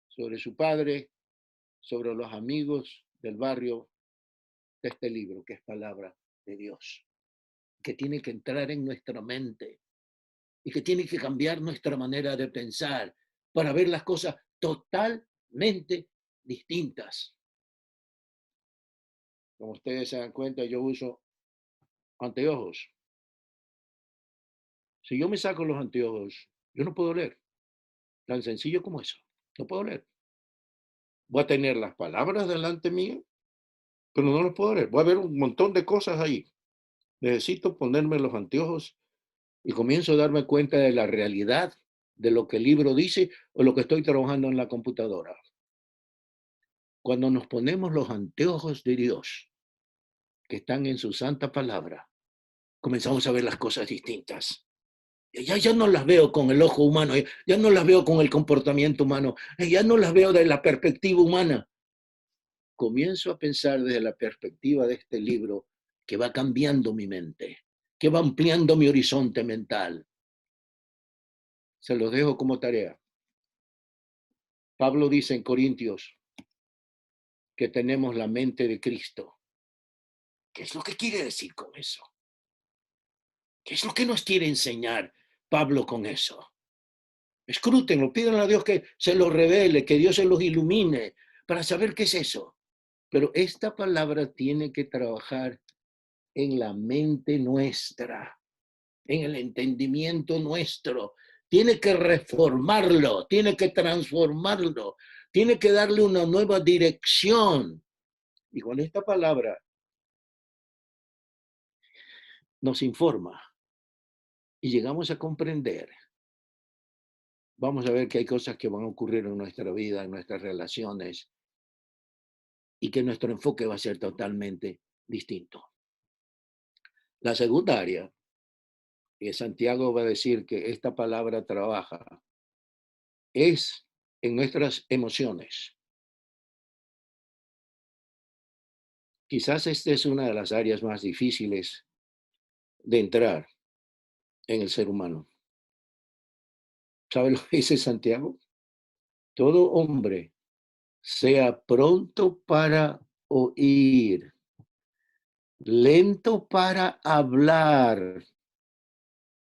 sobre su padre, sobre los amigos del barrio, de este libro, que es palabra de Dios, que tiene que entrar en nuestra mente y que tiene que cambiar nuestra manera de pensar para ver las cosas totalmente distintas. Como ustedes se dan cuenta, yo uso anteojos. Si yo me saco los anteojos, yo no puedo leer. Tan sencillo como eso. No puedo leer. Voy a tener las palabras delante mío, pero no los puedo leer. Voy a ver un montón de cosas ahí. Necesito ponerme los anteojos y comienzo a darme cuenta de la realidad de lo que el libro dice o lo que estoy trabajando en la computadora. Cuando nos ponemos los anteojos de Dios, que están en su santa palabra, comenzamos a ver las cosas distintas. Ya no las veo con el ojo humano, ya no las veo con el comportamiento humano, ya no las veo de la perspectiva humana. Comienzo a pensar desde la perspectiva de este libro, que va cambiando mi mente, que va ampliando mi horizonte mental. Se los dejo como tarea. Pablo dice en Corintios que tenemos la mente de Cristo. ¿Qué es lo que quiere decir con eso? ¿Qué es lo que nos quiere enseñar Pablo con eso? Escrútenlo, pídanle a Dios que se lo revele, que Dios se los ilumine para saber qué es eso. Pero esta palabra tiene que trabajar en la mente nuestra, en el entendimiento nuestro. Tiene que reformarlo, tiene que transformarlo, tiene que darle una nueva dirección. Y con esta palabra nos informa y llegamos a comprender. Vamos a ver que hay cosas que van a ocurrir en nuestra vida, en nuestras relaciones, y que nuestro enfoque va a ser totalmente distinto. La segunda área, y Santiago va a decir que esta palabra trabaja, es en nuestras emociones. Quizás esta es una de las áreas más difíciles de entrar en el ser humano. ¿Sabe lo que dice Santiago? Todo hombre sea pronto para oír, lento para hablar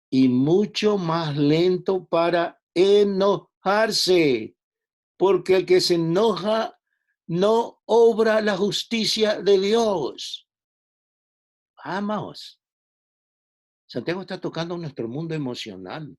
y mucho más lento para enojarse, porque el que se enoja no obra la justicia de Dios. Vamos. Santiago está tocando nuestro mundo emocional.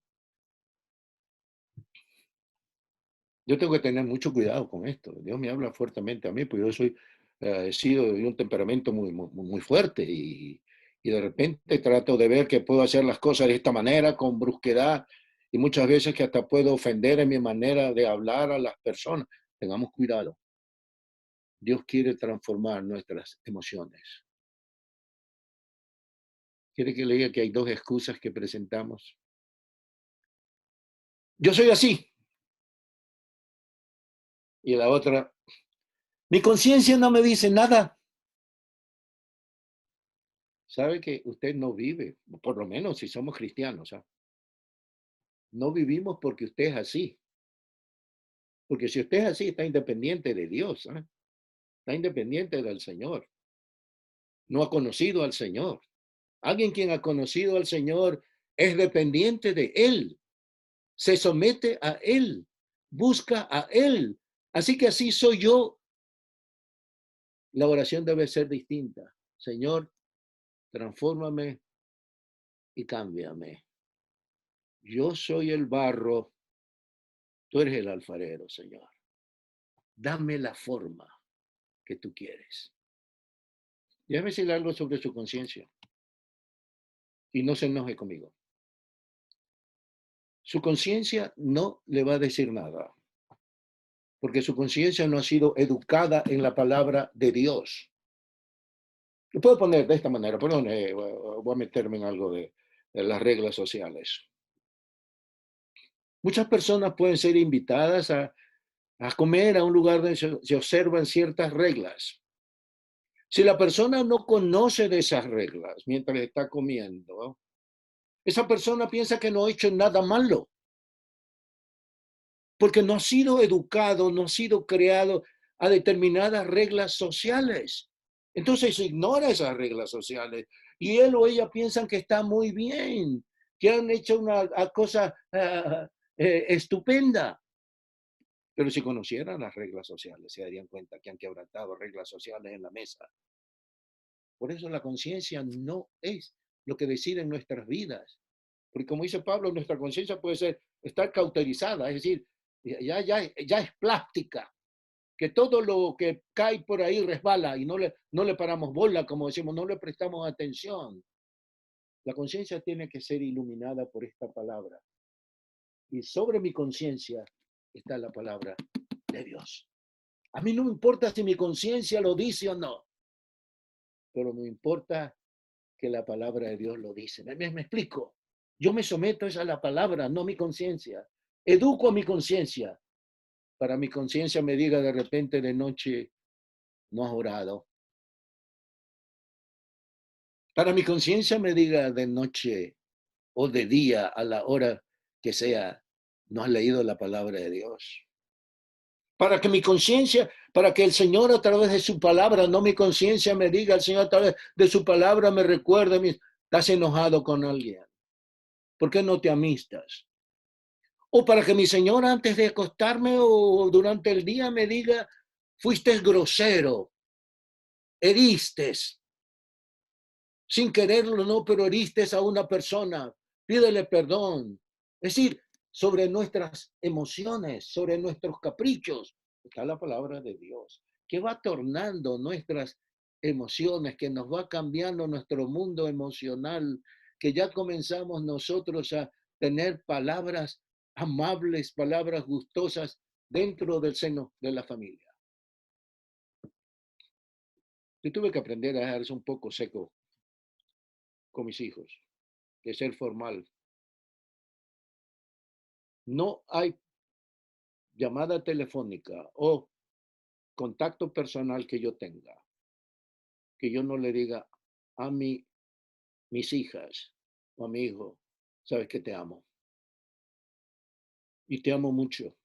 Yo tengo que tener mucho cuidado con esto. Dios me habla fuertemente a mí, porque yo soy, he sido de un temperamento muy fuerte y de repente trato de ver que puedo hacer las cosas de esta manera, con brusquedad, y muchas veces que hasta puedo ofender en mi manera de hablar a las personas. Tengamos cuidado. Dios quiere transformar nuestras emociones. ¿Quiere que le diga que hay dos excusas que presentamos? Yo soy así. Y la otra, mi conciencia no me dice nada. Sabe que usted no vive, por lo menos si somos cristianos, ¿ah? No vivimos porque usted es así. Porque si usted es así, está independiente de Dios, ¿ah? Está independiente del Señor. No ha conocido al Señor. Alguien quien ha conocido al Señor es dependiente de Él. Se somete a Él. Busca a Él. Así que así soy yo. La oración debe ser distinta. Señor, transfórmame y cámbiame. Yo soy el barro, tú eres el alfarero, Señor. Dame la forma que tú quieres. Déjame decirle algo sobre su conciencia y no se enoje conmigo. Su conciencia no le va a decir nada, porque su conciencia no ha sido educada en la palabra de Dios. Lo puedo poner de esta manera, perdón, voy a meterme en algo de las reglas sociales. Muchas personas pueden ser invitadas a comer a un lugar donde se observan ciertas reglas. Si la persona no conoce de esas reglas mientras está comiendo, esa persona piensa que no ha hecho nada malo, porque no ha sido educado, no ha sido creado a determinadas reglas sociales. Entonces ignora esas reglas sociales y él o ella piensan que está muy bien, que han hecho una cosa estupenda. Pero si conocieran las reglas sociales, se darían cuenta que han quebrantado reglas sociales en la mesa. Por eso la conciencia no es lo que decide en nuestras vidas. Porque como dice Pablo, nuestra conciencia puede estar cauterizada, es decir, ya es plástica, que todo lo que cae por ahí resbala y no le paramos bola, como decimos, no le prestamos atención. La conciencia tiene que ser iluminada por esta palabra. Y sobre mi conciencia está la palabra de Dios. A mí no me importa si mi conciencia lo dice o no, pero me importa que la palabra de Dios lo dice. ¿Me explico? Yo me someto a la palabra, no mi conciencia. Educo a mi conciencia. Para mi conciencia me diga de repente de noche, no has orado. Para mi conciencia me diga de noche o de día a la hora que sea, no has leído la palabra de Dios. Para que mi conciencia, para que el Señor a través de su palabra, no mi conciencia me diga, el Señor a través de su palabra me recuerde, estás enojado con alguien. ¿Por qué no te amistas? O para que mi Señor antes de acostarme o durante el día me diga, fuiste grosero, heriste, sin quererlo, no, pero heriste a una persona, pídele perdón. Es decir, sobre nuestras emociones, sobre nuestros caprichos, está la palabra de Dios, que va tornando nuestras emociones, que nos va cambiando nuestro mundo emocional, que ya comenzamos nosotros a tener palabras amables, palabras gustosas dentro del seno de la familia. Yo tuve que aprender a dejarse un poco seco con mis hijos, de ser formal. No hay llamada telefónica o contacto personal que yo tenga, que yo no le diga a mis hijas o a mi hijo, sabes que te amo. Y te amo mucho.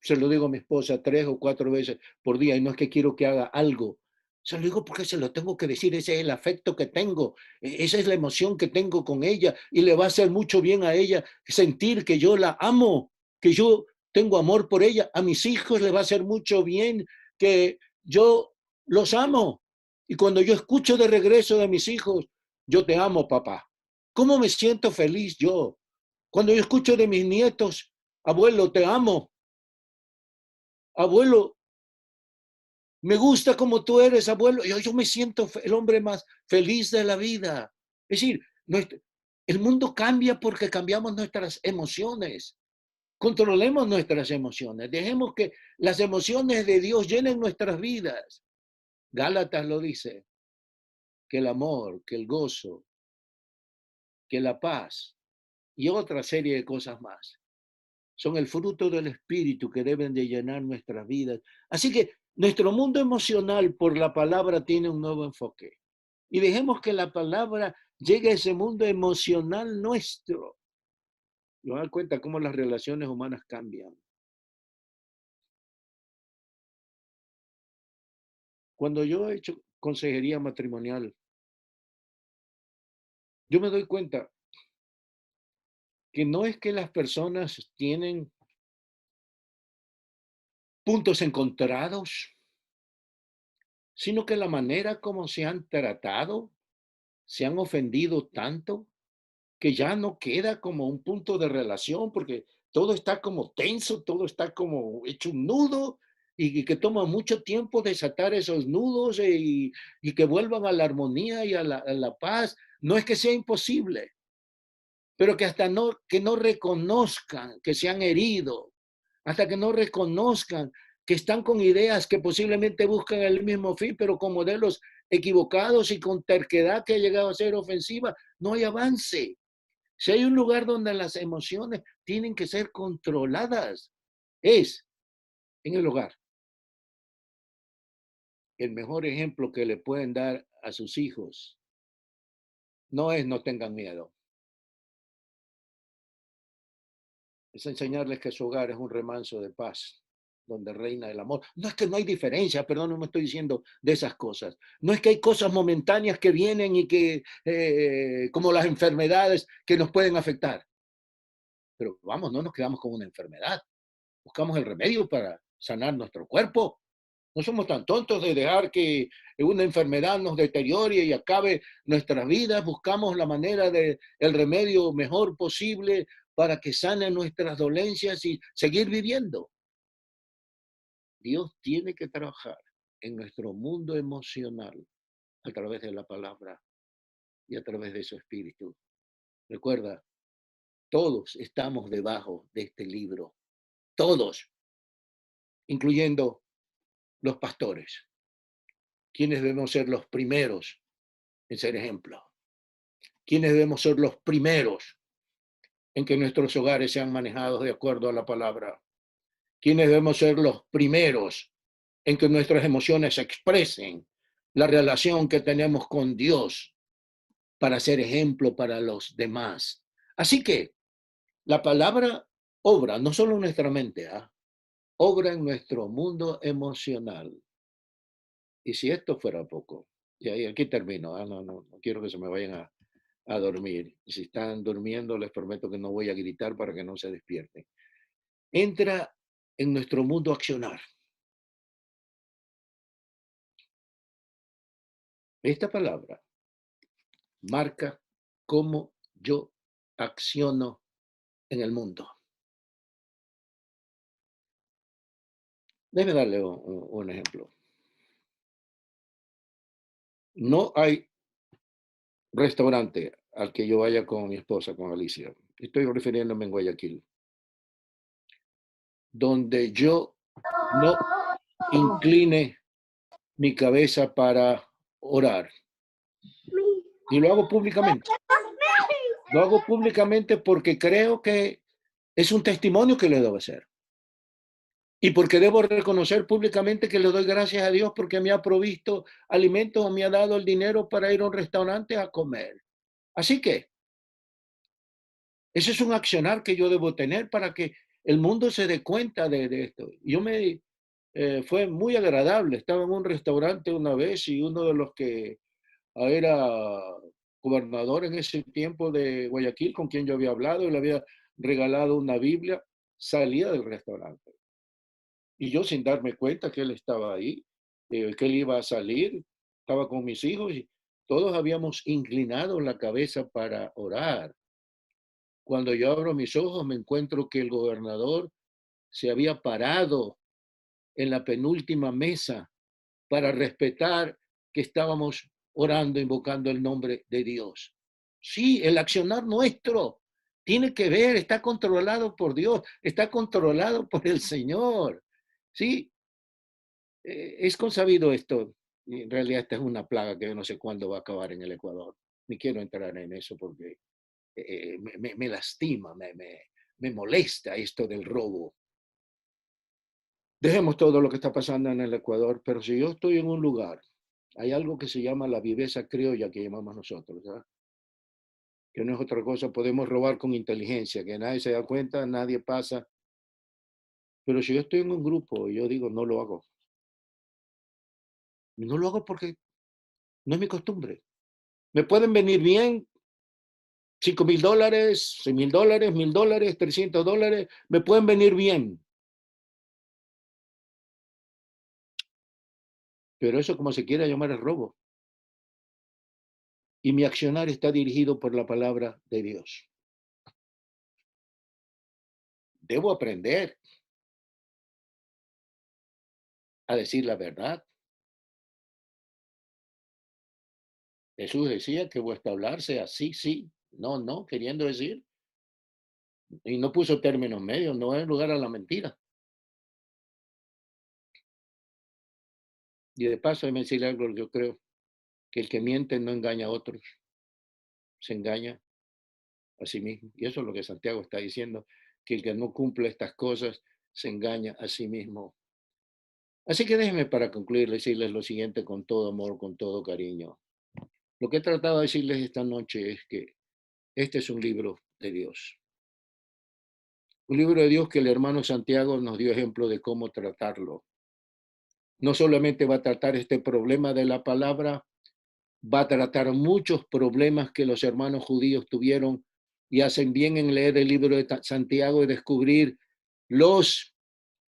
Se lo digo a mi esposa 3 o 4 veces por día y no es que quiero que haga algo. Se lo digo porque se lo tengo que decir, ese es el afecto que tengo, esa es la emoción que tengo con ella y le va a hacer mucho bien a ella sentir que yo la amo, que yo tengo amor por ella. A mis hijos le va a hacer mucho bien que yo los amo. Y cuando yo escucho de regreso de mis hijos, yo te amo, papá. ¿Cómo me siento feliz yo? Cuando yo escucho de mis nietos, abuelo, te amo. Abuelo, me gusta como tú eres, abuelo. Yo me siento el hombre más feliz de la vida. Es decir, el mundo cambia porque cambiamos nuestras emociones. Controlemos nuestras emociones. Dejemos que las emociones de Dios llenen nuestras vidas. Gálatas lo dice, que el amor, que el gozo, que la paz y otra serie de cosas más son el fruto del Espíritu que deben de llenar nuestras vidas. Así que nuestro mundo emocional por la palabra tiene un nuevo enfoque. Y dejemos que la palabra llegue a ese mundo emocional nuestro. Y van a dar cuenta cómo las relaciones humanas cambian. Cuando yo he hecho consejería matrimonial, yo me doy cuenta que no es que las personas tienen puntos encontrados, sino que la manera como se han tratado, se han ofendido tanto, que ya no queda como un punto de relación, porque todo está como tenso, todo está como hecho un nudo, y que toma mucho tiempo desatar esos nudos y que vuelvan a la armonía y a la paz. No es que sea imposible, pero que hasta que no reconozcan que se han herido, hasta que no reconozcan que están con ideas que posiblemente buscan el mismo fin, pero con modelos equivocados y con terquedad que ha llegado a ser ofensiva, no hay avance. Si hay un lugar donde las emociones tienen que ser controladas, es en el hogar. El mejor ejemplo que le pueden dar a sus hijos no es no tengan miedo. Es enseñarles que su hogar es un remanso de paz, donde reina el amor. No es que no hay diferencia, perdón, no me estoy diciendo de esas cosas. No es que hay cosas momentáneas que vienen y que, como las enfermedades, que nos pueden afectar. Pero vamos, no nos quedamos con una enfermedad. Buscamos el remedio para sanar nuestro cuerpo. No somos tan tontos de dejar que una enfermedad nos deteriore y acabe nuestras vidas. Buscamos la manera de el remedio mejor posible para que sanen nuestras dolencias y seguir viviendo. Dios tiene que trabajar en nuestro mundo emocional a través de la palabra y a través de su espíritu. Recuerda, todos estamos debajo de este libro. Todos, incluyendo los pastores, quienes debemos ser los primeros en ser ejemplo, quienes debemos ser los primeros en que nuestros hogares sean manejados de acuerdo a la palabra, quienes debemos ser los primeros en que nuestras emociones expresen la relación que tenemos con Dios para ser ejemplo para los demás. Así que la palabra obra no solo en nuestra mente, obra en nuestro mundo emocional. Y si esto fuera poco, y ahí aquí termino, no quiero que se me vayan a dormir. Y si están durmiendo, les prometo que no voy a gritar para que no se despierten. Entra en nuestro mundo accionar. Esta palabra marca cómo yo acciono en el mundo. Déjeme darle un ejemplo. No hay restaurante al que yo vaya con mi esposa, con Alicia. Estoy refiriéndome en Guayaquil, donde yo no incline mi cabeza para orar. Y lo hago públicamente. Lo hago públicamente porque creo que es un testimonio que le debo hacer. Y porque debo reconocer públicamente que le doy gracias a Dios porque me ha provisto alimentos o me ha dado el dinero para ir a un restaurante a comer. Así que ese es un accionar que yo debo tener para que el mundo se dé cuenta de esto. Fue muy agradable. Estaba en un restaurante una vez y uno de los que era gobernador en ese tiempo de Guayaquil, con quien yo había hablado y le había regalado una Biblia, salía del restaurante. Y yo sin darme cuenta que él estaba ahí, que él iba a salir, estaba con mis hijos y todos habíamos inclinado la cabeza para orar. Cuando yo abro mis ojos me encuentro que el gobernador se había parado en la penúltima mesa para respetar que estábamos orando, invocando el nombre de Dios. Sí, el accionar nuestro tiene que ver, está controlado por Dios, está controlado por el Señor. Sí, es consabido esto. En realidad esta es una plaga que yo no sé cuándo va a acabar en el Ecuador. Ni quiero entrar en eso porque me lastima, me molesta esto del robo. Dejemos todo lo que está pasando en el Ecuador, pero si yo estoy en un lugar, hay algo que se llama la viveza criolla que llamamos nosotros, ¿verdad? Que no es otra cosa, podemos robar con inteligencia, que nadie se da cuenta, nadie pasa. Pero si yo estoy en un grupo y yo digo, no lo hago. No lo hago porque no es mi costumbre. Me pueden venir bien $5,000, $6,000, $1,000, $300, me pueden venir bien. Pero eso, como se quiera llamar, es robo. Y mi accionar está dirigido por la palabra de Dios. Debo aprender a decir la verdad. Jesús decía que vuestro hablar sea sí, sí, no, no, queriendo decir, y no puso términos medios, no es lugar a la mentira. Y de paso, hay que decirle algo, yo creo que el que miente no engaña a otros, se engaña a sí mismo. Y eso es lo que Santiago está diciendo, que el que no cumple estas cosas se engaña a sí mismo. Así que déjenme para concluir decirles lo siguiente con todo amor, con todo cariño. Lo que he tratado de decirles esta noche es que este es un libro de Dios. Un libro de Dios que el hermano Santiago nos dio ejemplo de cómo tratarlo. No solamente va a tratar este problema de la palabra, va a tratar muchos problemas que los hermanos judíos tuvieron y hacen bien en leer el libro de Santiago y descubrir los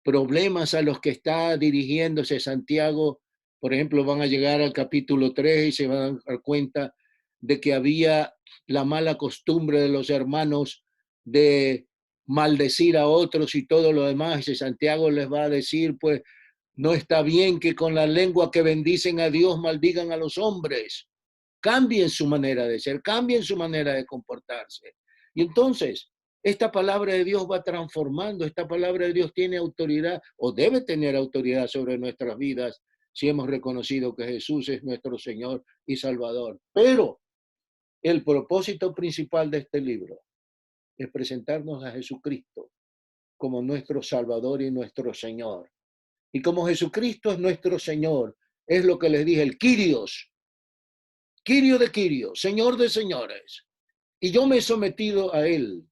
problemas a los que está dirigiéndose Santiago. Por ejemplo, van a llegar al capítulo 3 y se van a dar cuenta de que había la mala costumbre de los hermanos de maldecir a otros y todo lo demás. Y Santiago les va a decir, pues, no está bien que con la lengua que bendicen a Dios maldigan a los hombres. Cambien su manera de ser, cambien su manera de comportarse. Y entonces, esta palabra de Dios va transformando, esta palabra de Dios tiene autoridad o debe tener autoridad sobre nuestras vidas si hemos reconocido que Jesús es nuestro Señor y Salvador. Pero el propósito principal de este libro es presentarnos a Jesucristo como nuestro Salvador y nuestro Señor. Y como Jesucristo es nuestro Señor, es lo que les dije, el Kyrios, Kyrio de Kyrios, Señor de señores. Y yo me he sometido a Él.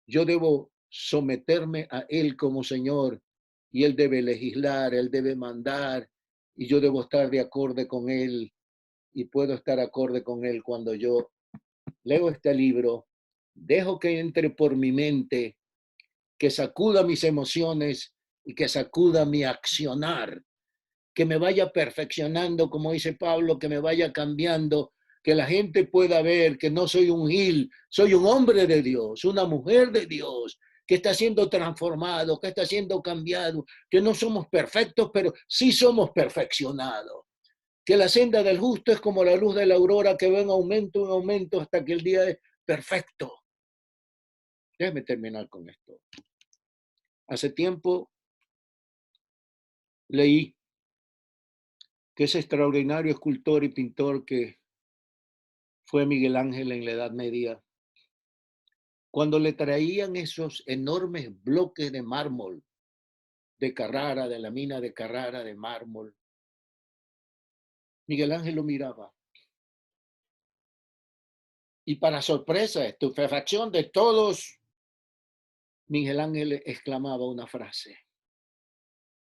Yo debo someterme a Él como Señor y Él debe legislar, Él debe mandar y yo debo estar de acorde con Él y puedo estar acorde con Él cuando yo leo este libro, dejo que entre por mi mente, que sacuda mis emociones y que sacuda mi accionar, que me vaya perfeccionando, como dice Pablo, que me vaya cambiando, que la gente pueda ver que no soy un gil, soy un hombre de Dios, una mujer de Dios, que está siendo transformado, que está siendo cambiado, que no somos perfectos, pero sí somos perfeccionados. Que la senda del justo es como la luz de la aurora que va en aumento, hasta que el día es perfecto. Déjame terminar con esto. Hace tiempo leí que ese extraordinario escultor y pintor que fue Miguel Ángel en la Edad Media, cuando le traían esos enormes bloques de mármol de Carrara, de la mina de Carrara de mármol. Miguel Ángel lo miraba. Y para sorpresa, estupefacción de todos, Miguel Ángel exclamaba una frase: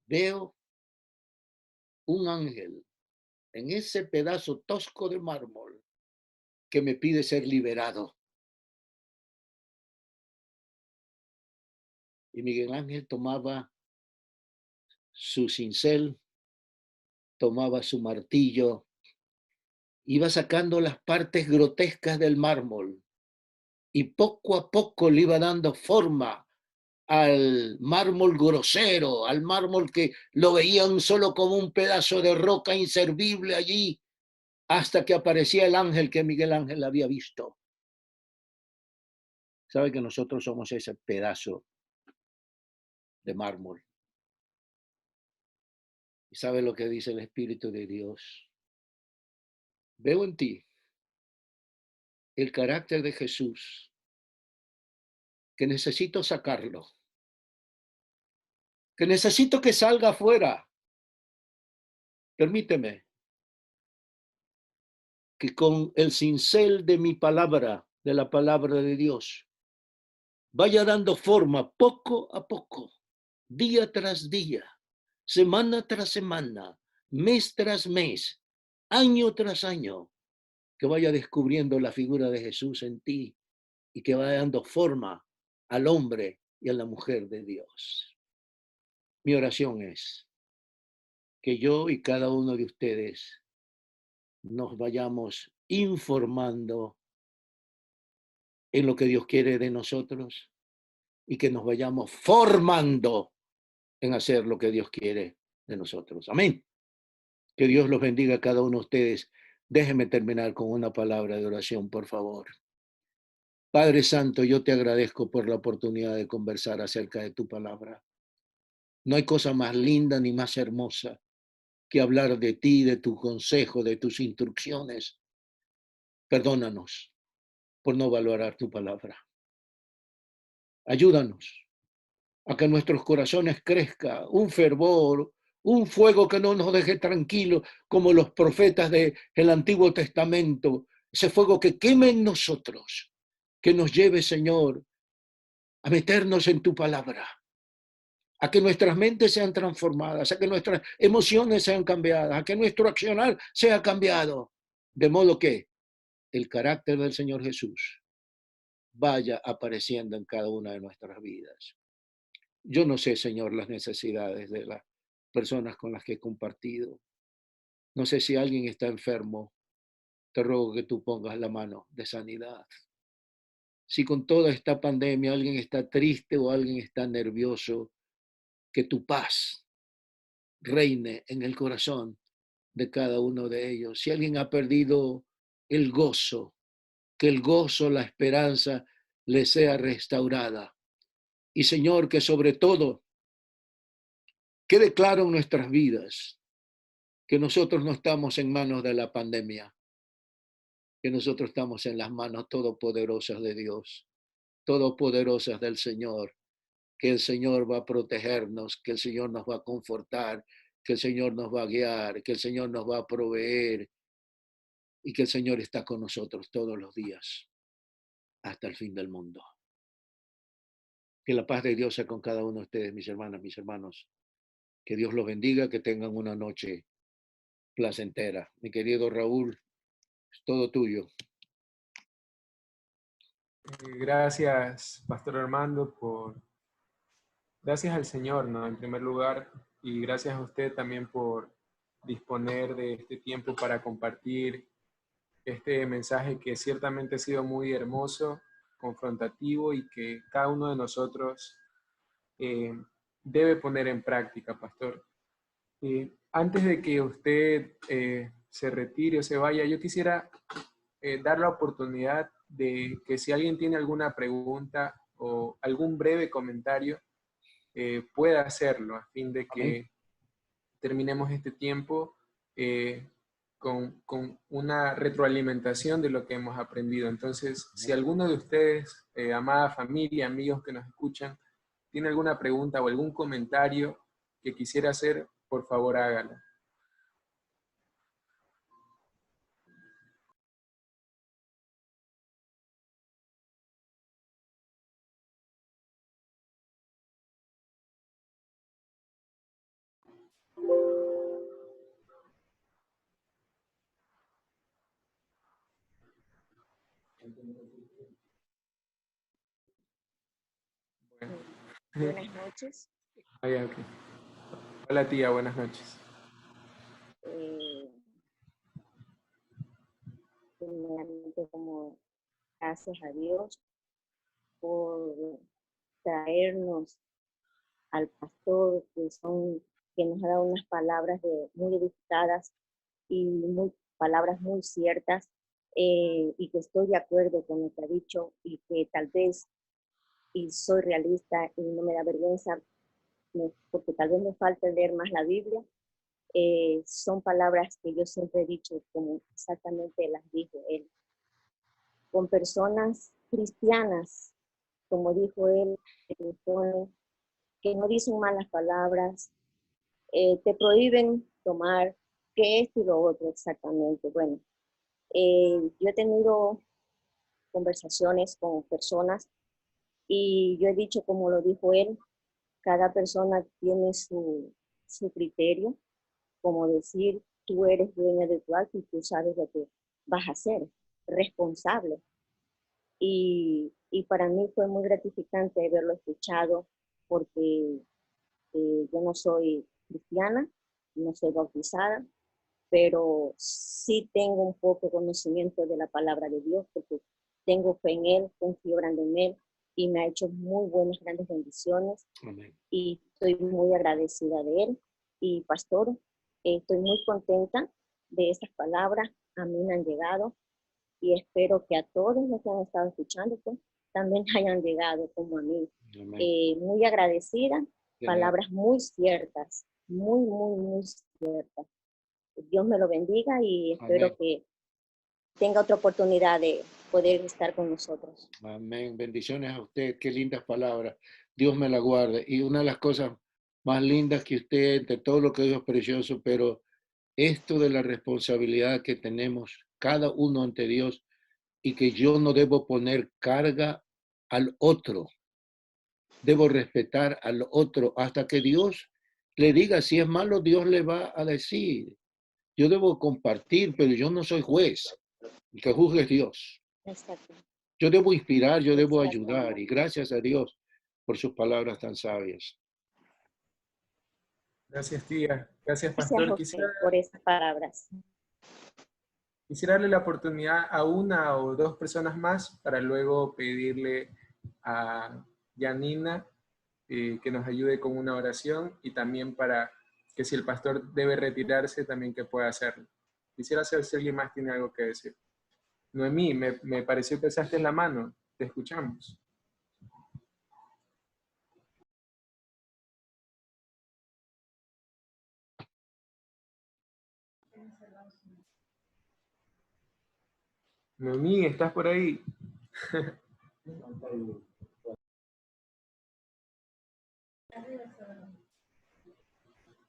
veo un ángel en ese pedazo tosco de mármol que me pide ser liberado. Y Miguel Ángel tomaba su cincel, tomaba su martillo, iba sacando las partes grotescas del mármol y poco a poco le iba dando forma al mármol grosero, al mármol que lo veían solo como un pedazo de roca inservible allí, hasta que aparecía el ángel que Miguel Ángel había visto. Sabe que nosotros somos ese pedazo de mármol. ¿Y sabe lo que dice el Espíritu de Dios? Veo en ti el carácter de Jesús, que necesito sacarlo, que necesito que salga afuera. Permíteme que con el cincel de mi palabra, de la palabra de Dios, vaya dando forma poco a poco, día tras día, semana tras semana, mes tras mes, año tras año, que vaya descubriendo la figura de Jesús en ti y que vaya dando forma al hombre y a la mujer de Dios. Mi oración es que yo y cada uno de ustedes nos vayamos informando en lo que Dios quiere de nosotros y que nos vayamos formando en hacer lo que Dios quiere de nosotros. Amén. Que Dios los bendiga a cada uno de ustedes. Déjenme terminar con una palabra de oración, por favor. Padre Santo, yo te agradezco por la oportunidad de conversar acerca de tu palabra. No hay cosa más linda ni más hermosa que hablar de ti, de tu consejo, de tus instrucciones. Perdónanos por no valorar tu palabra. Ayúdanos a que en nuestros corazones crezca un fervor, un fuego que no nos deje tranquilos como los profetas del Antiguo Testamento. Ese fuego que queme en nosotros, que nos lleve, Señor, a meternos en tu palabra, a que nuestras mentes sean transformadas, a que nuestras emociones sean cambiadas, a que nuestro accionar sea cambiado, de modo que el carácter del Señor Jesús vaya apareciendo en cada una de nuestras vidas. Yo no sé, Señor, las necesidades de las personas con las que he compartido. No sé si alguien está enfermo. Te ruego que tú pongas la mano de sanidad. Si con toda esta pandemia alguien está triste o alguien está nervioso, que tu paz reine en el corazón de cada uno de ellos. Si alguien ha perdido el gozo, que el gozo, la esperanza le sea restaurada. Y Señor, que sobre todo quede claro en nuestras vidas que nosotros no estamos en manos de la pandemia, que nosotros estamos en las manos todopoderosas de Dios, todopoderosas del Señor, que el Señor va a protegernos, que el Señor nos va a confortar, que el Señor nos va a guiar, que el Señor nos va a proveer y que el Señor está con nosotros todos los días hasta el fin del mundo. Que la paz de Dios sea con cada uno de ustedes, mis hermanas, mis hermanos. Que Dios los bendiga, que tengan una noche placentera. Mi querido Raúl, es todo tuyo. Gracias, Pastor Armando, gracias al Señor, ¿no? En primer lugar, y gracias a usted también por disponer de este tiempo para compartir este mensaje que ciertamente ha sido muy hermoso, confrontativo y que cada uno de nosotros debe poner en práctica, Pastor. Antes de que usted se retire o se vaya, yo quisiera dar la oportunidad de que si alguien tiene alguna pregunta o algún breve comentario, pueda hacerlo a fin de Amén. que terminemos este tiempo con una retroalimentación de lo que hemos aprendido. Entonces, si alguno de ustedes, amada familia, amigos que nos escuchan, tiene alguna pregunta o algún comentario que quisiera hacer, por favor hágalo. Buenas noches. Ok. Hola tía, buenas noches. Primeramente, como gracias a Dios por traernos al pastor que nos ha dado unas palabras muy edificadas y palabras muy ciertas, y que estoy de acuerdo con lo que ha dicho, y que tal vez, y soy realista y no me da vergüenza, porque tal vez me falta leer más la Biblia. Son palabras que yo siempre he dicho como exactamente las dijo él. Con personas cristianas, como dijo él, que no dicen malas palabras, te prohíben tomar, que esto y lo otro exactamente. Bueno, yo he tenido conversaciones con personas y yo he dicho, como lo dijo él, cada persona tiene su criterio, como decir, tú eres dueña de tu acto y tú sabes lo que vas a hacer, responsable. Y para mí fue muy gratificante haberlo escuchado, porque yo no soy cristiana, no soy bautizada, pero sí tengo un poco de conocimiento de la palabra de Dios, porque tengo fe en Él, confío grande en Él, y me ha hecho muy buenas, grandes bendiciones. Amén. Y estoy muy agradecida de Él. Y pastor, estoy muy contenta de esas palabras, a mí me han llegado, y espero que a todos los que han estado escuchando pues, también hayan llegado como a mí. Muy agradecida, palabras muy ciertas, muy ciertas. Dios me lo bendiga y espero Amén. que tenga otra oportunidad de poder estar con nosotros. Amén. Bendiciones a usted. Qué lindas palabras. Dios me la guarde. Y una de las cosas más lindas que usted, entre todo lo que dijo es precioso, pero esto de la responsabilidad que tenemos cada uno ante Dios, y que yo no debo poner carga al otro. Debo respetar al otro hasta que Dios le diga. Si es malo, Dios le va a decir. Yo debo compartir, pero yo no soy juez. El que juzgue es Dios. Exacto. Yo debo inspirar, yo debo ayudar, y gracias a Dios por sus palabras tan sabias. Gracias tía. Gracias Gracias pastor. a usted por esas palabras. Quisiera darle la oportunidad a una o dos personas más para luego pedirle a Janina que nos ayude con una oración, y también para que si el pastor debe retirarse, también que pueda hacerlo. Quisiera saber si alguien más tiene algo que decir. Noemí, me pareció que alzaste la mano. Te escuchamos. Noemí, ¿estás por ahí?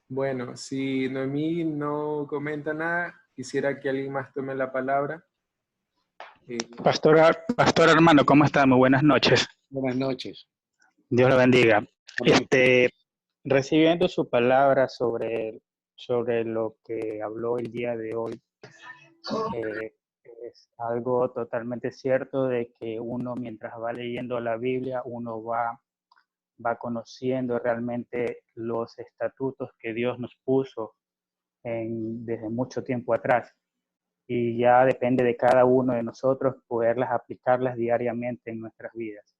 Bueno, si Noemí no comenta nada, quisiera que alguien más tome la palabra. Pastor hermano, ¿cómo está? Muy buenas noches. Buenas noches. Dios lo bendiga. Amén. Recibiendo su palabra sobre lo que habló el día de hoy, es algo totalmente cierto de que uno, mientras va leyendo la Biblia, uno va conociendo realmente los estatutos que Dios nos puso desde mucho tiempo atrás. Y ya depende de cada uno de nosotros poderlas aplicarlas diariamente en nuestras vidas.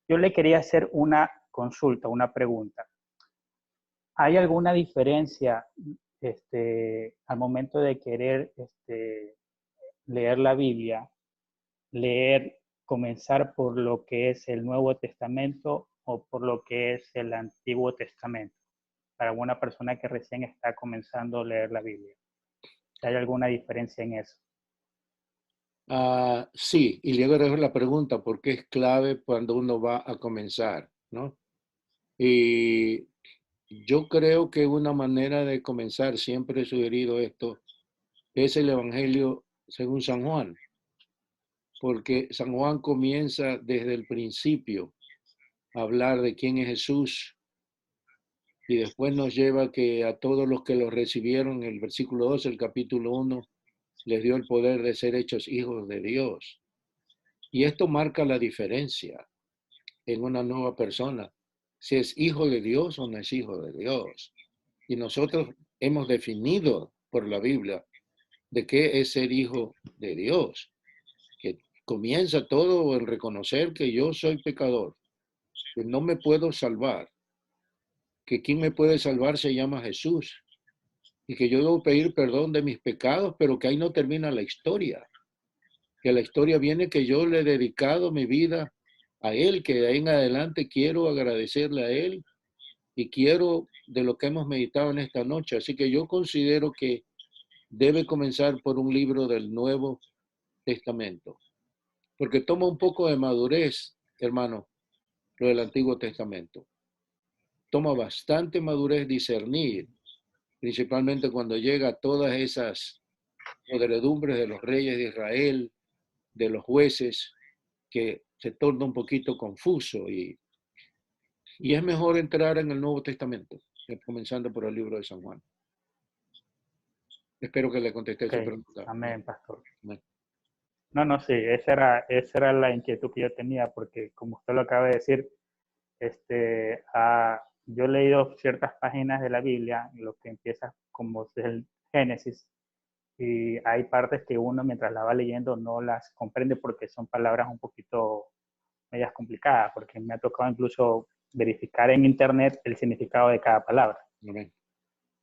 Yo le quería hacer una consulta, una pregunta. ¿Hay alguna diferencia al momento de querer leer la Biblia, comenzar por lo que es el Nuevo Testamento o por lo que es el Antiguo Testamento, para una persona que recién está comenzando a leer la Biblia? si hay alguna diferencia en eso. Sí, y luego dejo la pregunta, ¿por qué es clave cuando uno va a comenzar, ¿no? Y yo creo que una manera de comenzar, siempre he sugerido esto, es el Evangelio según San Juan, porque San Juan comienza desde el principio a hablar de quién es Jesús y después nos lleva que a todos los que lo recibieron, el versículo 2, el capítulo 1, les dio el poder de ser hechos hijos de Dios. Y esto marca la diferencia en una nueva persona, si es hijo de Dios o no es hijo de Dios. Y nosotros hemos definido por la Biblia de qué es ser hijo de Dios, que comienza todo en reconocer que yo soy pecador, que no me puedo salvar, que quien me puede salvar se llama Jesús, y que yo debo pedir perdón de mis pecados, pero que ahí no termina la historia, que la historia viene que yo le he dedicado mi vida a Él, que de ahí en adelante quiero agradecerle a Él y quiero de lo que hemos meditado en esta noche. Así que yo considero que debe comenzar por un libro del Nuevo Testamento, porque toma un poco de madurez, hermano, lo del Antiguo Testamento. Toma bastante madurez discernir, principalmente cuando llega a todas esas podredumbres de los reyes de Israel, de los jueces, que se torna un poquito confuso y es mejor entrar en el Nuevo Testamento, comenzando por el libro de San Juan. Espero que le contesté su pregunta. Amén, pastor. Amén. No, sí, esa era la inquietud que yo tenía, porque como usted lo acaba de decir, yo he leído ciertas páginas de la Biblia, lo que empieza como es el Génesis, y hay partes que uno mientras la va leyendo no las comprende porque son palabras un poquito medias complicadas, porque me ha tocado incluso verificar en internet el significado de cada palabra. Amén.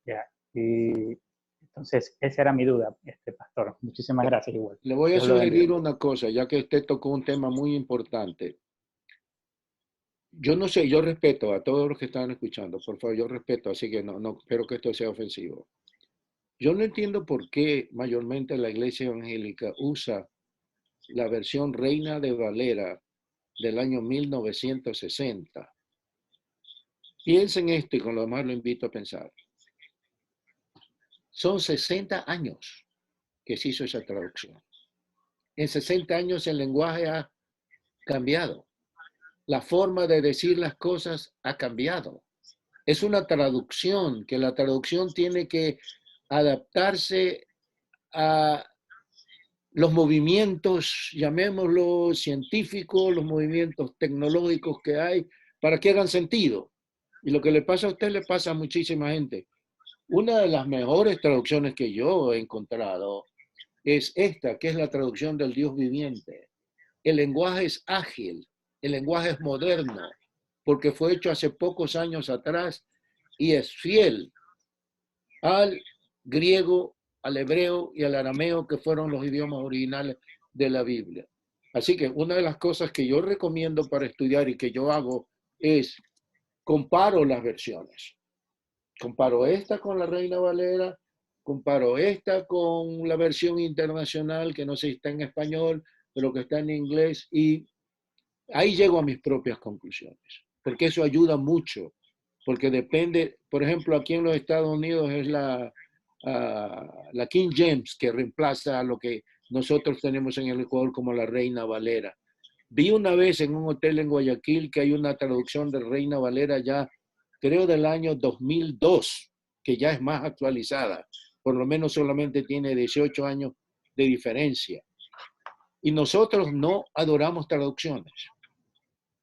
Ya, y entonces esa era mi duda, pastor. Muchísimas gracias igual. Le voy a sugerir una cosa, ya que usted tocó un tema muy importante. Yo no sé, yo respeto a todos los que están escuchando, por favor, yo respeto, así que no espero que esto sea ofensivo. Yo no entiendo por qué mayormente la iglesia evangélica usa la versión Reina de Valera del año 1960. Piensen esto y con lo demás lo invito a pensar. Son 60 años que se hizo esa traducción. En 60 años el lenguaje ha cambiado. La forma de decir las cosas ha cambiado. Es una traducción, que la traducción tiene que adaptarse a los movimientos, llamémoslo científicos, los movimientos tecnológicos que hay, para que hagan sentido. Y lo que le pasa a usted le pasa a muchísima gente. Una de las mejores traducciones que yo he encontrado es esta, que es la traducción del Dios viviente. El lenguaje es ágil, el lenguaje es moderno, porque fue hecho hace pocos años atrás y es fiel al griego, al hebreo y al arameo, que fueron los idiomas originales de la Biblia. Así que una de las cosas que yo recomiendo para estudiar y que yo hago es comparo las versiones. Comparo esta con la Reina Valera, comparo esta con la versión internacional, que no sé si está en español, pero que está en inglés, y ahí llego a mis propias conclusiones, porque eso ayuda mucho, porque depende, por ejemplo, aquí en los Estados Unidos es la King James, que reemplaza a lo que nosotros tenemos en el Ecuador como la Reina Valera. Vi una vez en un hotel en Guayaquil que hay una traducción de Reina Valera ya, creo del año 2002, que ya es más actualizada, por lo menos solamente tiene 18 años de diferencia. Y nosotros no adoramos traducciones.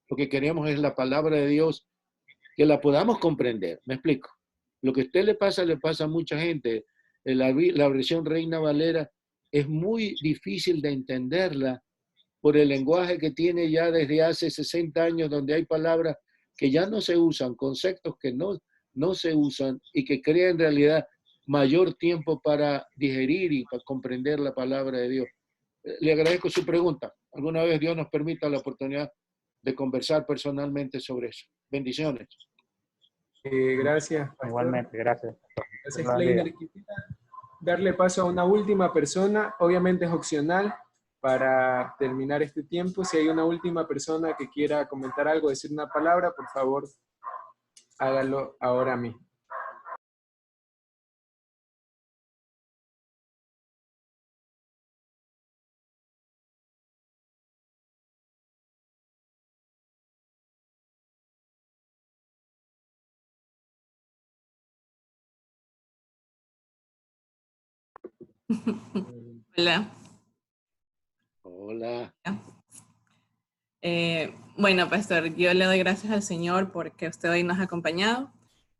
Lo que queremos es la palabra de Dios, que la podamos comprender. ¿Me explico? Lo que a usted le pasa a mucha gente. La versión Reina Valera es muy difícil de entenderla por el lenguaje que tiene ya desde hace 60 años, donde hay palabras que ya no se usan, conceptos que no se usan y que crean en realidad mayor tiempo para digerir y para comprender la palabra de Dios. Le agradezco su pregunta. Alguna vez Dios nos permita la oportunidad de conversar personalmente sobre eso. Bendiciones. Gracias, pastor. Igualmente, gracias. Gracias, Kleiner. darle paso a una última persona, obviamente es opcional para terminar este tiempo. Si hay una última persona que quiera comentar algo, decir una palabra, por favor, hágalo ahora mismo. Hola. Hola. Bueno, pastor, yo le doy gracias al Señor porque usted hoy nos ha acompañado.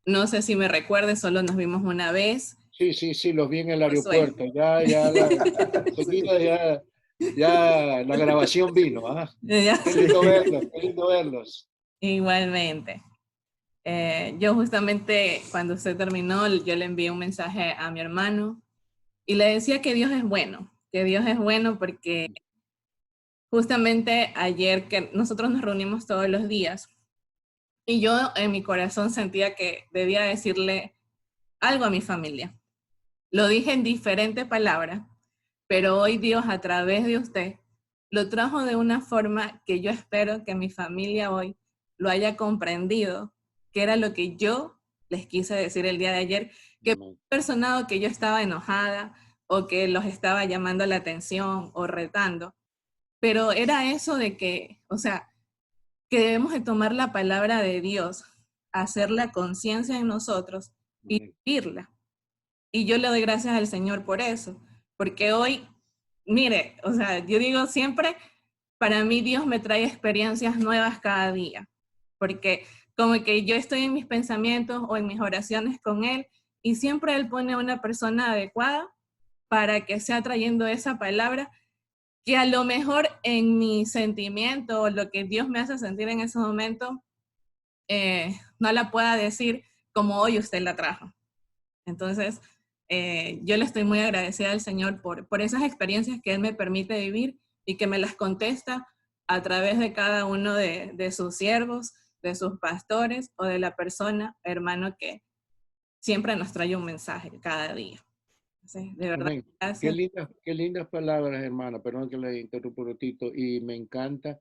No sé si me recuerde, solo nos vimos una vez. Sí, los vi en el Josué. aeropuerto. Enseguida ya la grabación vino. ¿Ah? Ya. Qué lindo verlos, qué lindo verlos. Igualmente. Yo justamente cuando usted terminó, yo le envié un mensaje a mi hermano y le decía que Dios es bueno porque justamente ayer que nosotros nos reunimos todos los días y yo en mi corazón sentía que debía decirle algo a mi familia. Lo dije en diferentes palabras, pero hoy Dios a través de usted lo trajo de una forma que yo espero que mi familia hoy lo haya comprendido, que era lo que yo les quise decir el día de ayer, que personado que yo estaba enojada o que los estaba llamando la atención o retando, pero era eso de que, o sea, que debemos de tomar la palabra de Dios, hacer la conciencia en nosotros y vivirla. Y yo le doy gracias al Señor por eso, porque hoy, mire, o sea, yo digo siempre, para mí Dios me trae experiencias nuevas cada día, porque como que yo estoy en mis pensamientos o en mis oraciones con Él y siempre Él pone a una persona adecuada para que sea trayendo esa palabra que a lo mejor en mi sentimiento o lo que Dios me hace sentir en ese momento, no la pueda decir como hoy usted la trajo. Entonces, yo le estoy muy agradecida al Señor por esas experiencias que Él me permite vivir y que me las contesta a través de cada uno de sus siervos, de sus pastores o de la persona, hermano, que siempre nos trae un mensaje cada día. Entonces, de verdad, Amén. gracias. Qué lindas palabras, hermana. Perdón que le interrumpo un ratito. Y me encanta.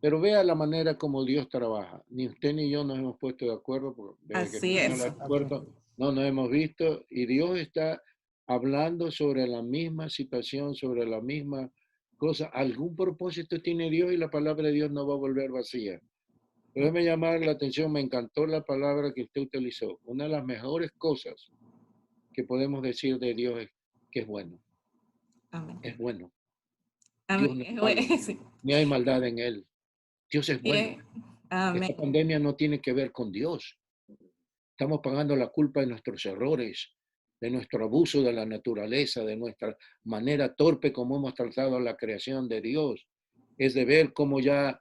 Pero vea la manera como Dios trabaja. Ni usted ni yo nos hemos puesto de acuerdo, porque desde que Así estuvimos en es. el aeropuerto no nos hemos visto. Y Dios está hablando sobre la misma situación, sobre la misma cosa. Algún propósito tiene Dios y la palabra de Dios no va a volver vacía. Pero déjeme llamar la atención, me encantó la palabra que usted utilizó. Una de las mejores cosas que podemos decir de Dios es que es bueno. Amén. Es bueno. Amén. Dios no es malo, Sí. ni hay maldad en él. Dios es bueno. Amén. Esta pandemia no tiene que ver con Dios. Estamos pagando la culpa de nuestros errores, de nuestro abuso de la naturaleza, de nuestra manera torpe como hemos tratado la creación de Dios. Es de ver cómo ya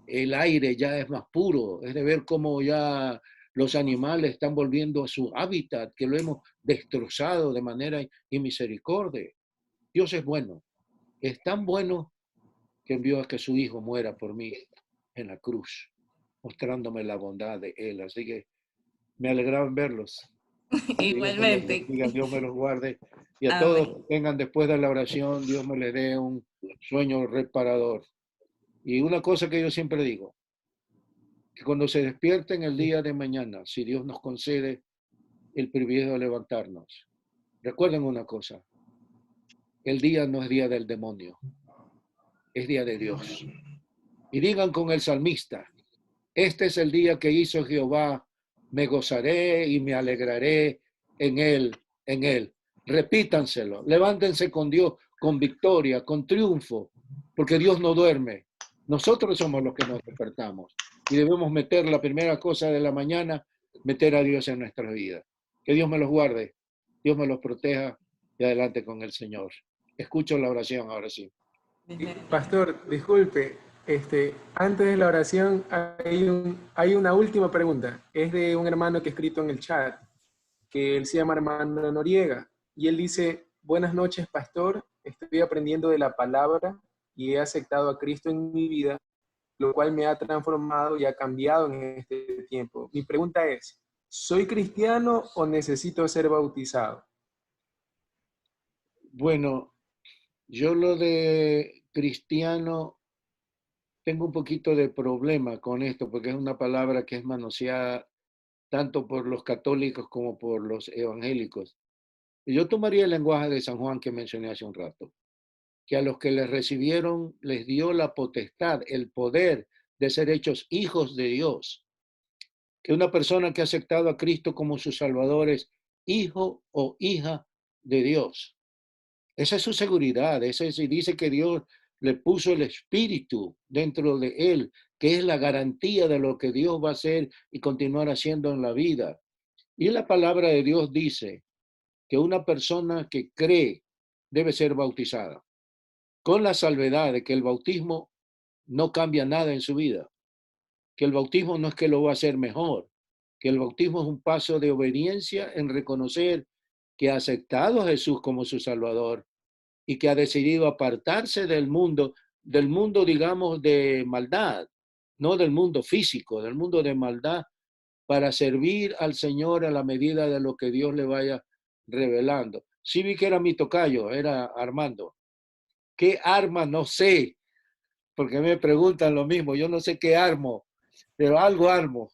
el aire ya es más puro, es de ver cómo ya los animales están volviendo a su hábitat, que lo hemos destrozado de manera inmisericordia. Dios es bueno. Es tan bueno que envió a que su hijo muera por mí en la cruz, mostrándome la bondad de él. Así que me alegraba en verlos. Dios me los Igualmente. bendiga, Dios me los guarde. Y a todos Amén. que tengan después de la oración, Dios me les dé un sueño reparador. Y una cosa que yo siempre digo, que cuando se despierten el día de mañana, si Dios nos concede el privilegio de levantarnos, recuerden una cosa, el día no es día del demonio, es día de Dios. Y digan con el salmista, este es el día que hizo Jehová, me gozaré y me alegraré en él, en él. Repítanselo, levántense con Dios, con victoria, con triunfo, porque Dios no duerme. Nosotros somos los que nos despertamos y debemos meter la primera cosa de la mañana, meter a Dios en nuestras vidas. Que Dios me los guarde, Dios me los proteja y adelante con el Señor. Escucho la oración ahora sí. Pastor, disculpe, antes de la oración hay una última pregunta. Es de un hermano que ha escrito en el chat, que él se llama hermano Noriega, y él dice, buenas noches, pastor, estoy aprendiendo de la palabra y he aceptado a Cristo en mi vida, lo cual me ha transformado y ha cambiado en este tiempo. Mi pregunta es, ¿soy cristiano o necesito ser bautizado? Bueno, yo lo de cristiano tengo un poquito de problema con esto porque es una palabra que es manoseada tanto por los católicos como por los evangélicos. Y yo tomaría el lenguaje de San Juan que mencioné hace un rato, que a los que les recibieron les dio la potestad, el poder de ser hechos hijos de Dios. Que una persona que ha aceptado a Cristo como su Salvador es hijo o hija de Dios. Esa es su seguridad. Y dice que Dios le puso el Espíritu dentro de él, que es la garantía de lo que Dios va a hacer y continuar haciendo en la vida. Y la palabra de Dios dice que una persona que cree debe ser bautizada, con la salvedad de que el bautismo no cambia nada en su vida, que el bautismo no es que lo va a hacer mejor, que el bautismo es un paso de obediencia en reconocer que ha aceptado a Jesús como su Salvador y que ha decidido apartarse del mundo, digamos, de maldad, no del mundo físico, del mundo de maldad, para servir al Señor a la medida de lo que Dios le vaya revelando. Sí vi que era mi tocayo, era Armando. ¿Qué arma? No sé, porque me preguntan lo mismo. Yo no sé qué armo, pero algo armo.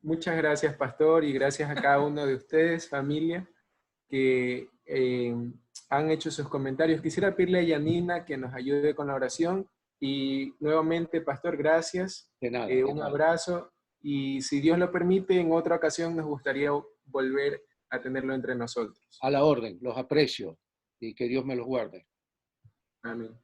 Muchas gracias, pastor, y gracias a cada uno de ustedes, familia, que han hecho sus comentarios. Quisiera pedirle a Yanina que nos ayude con la oración. Y nuevamente, pastor, gracias. De nada. Un abrazo. Y si Dios lo permite, en otra ocasión nos gustaría volver a tenerlo entre nosotros. A la orden, los aprecio y que Dios me los guarde. Amén.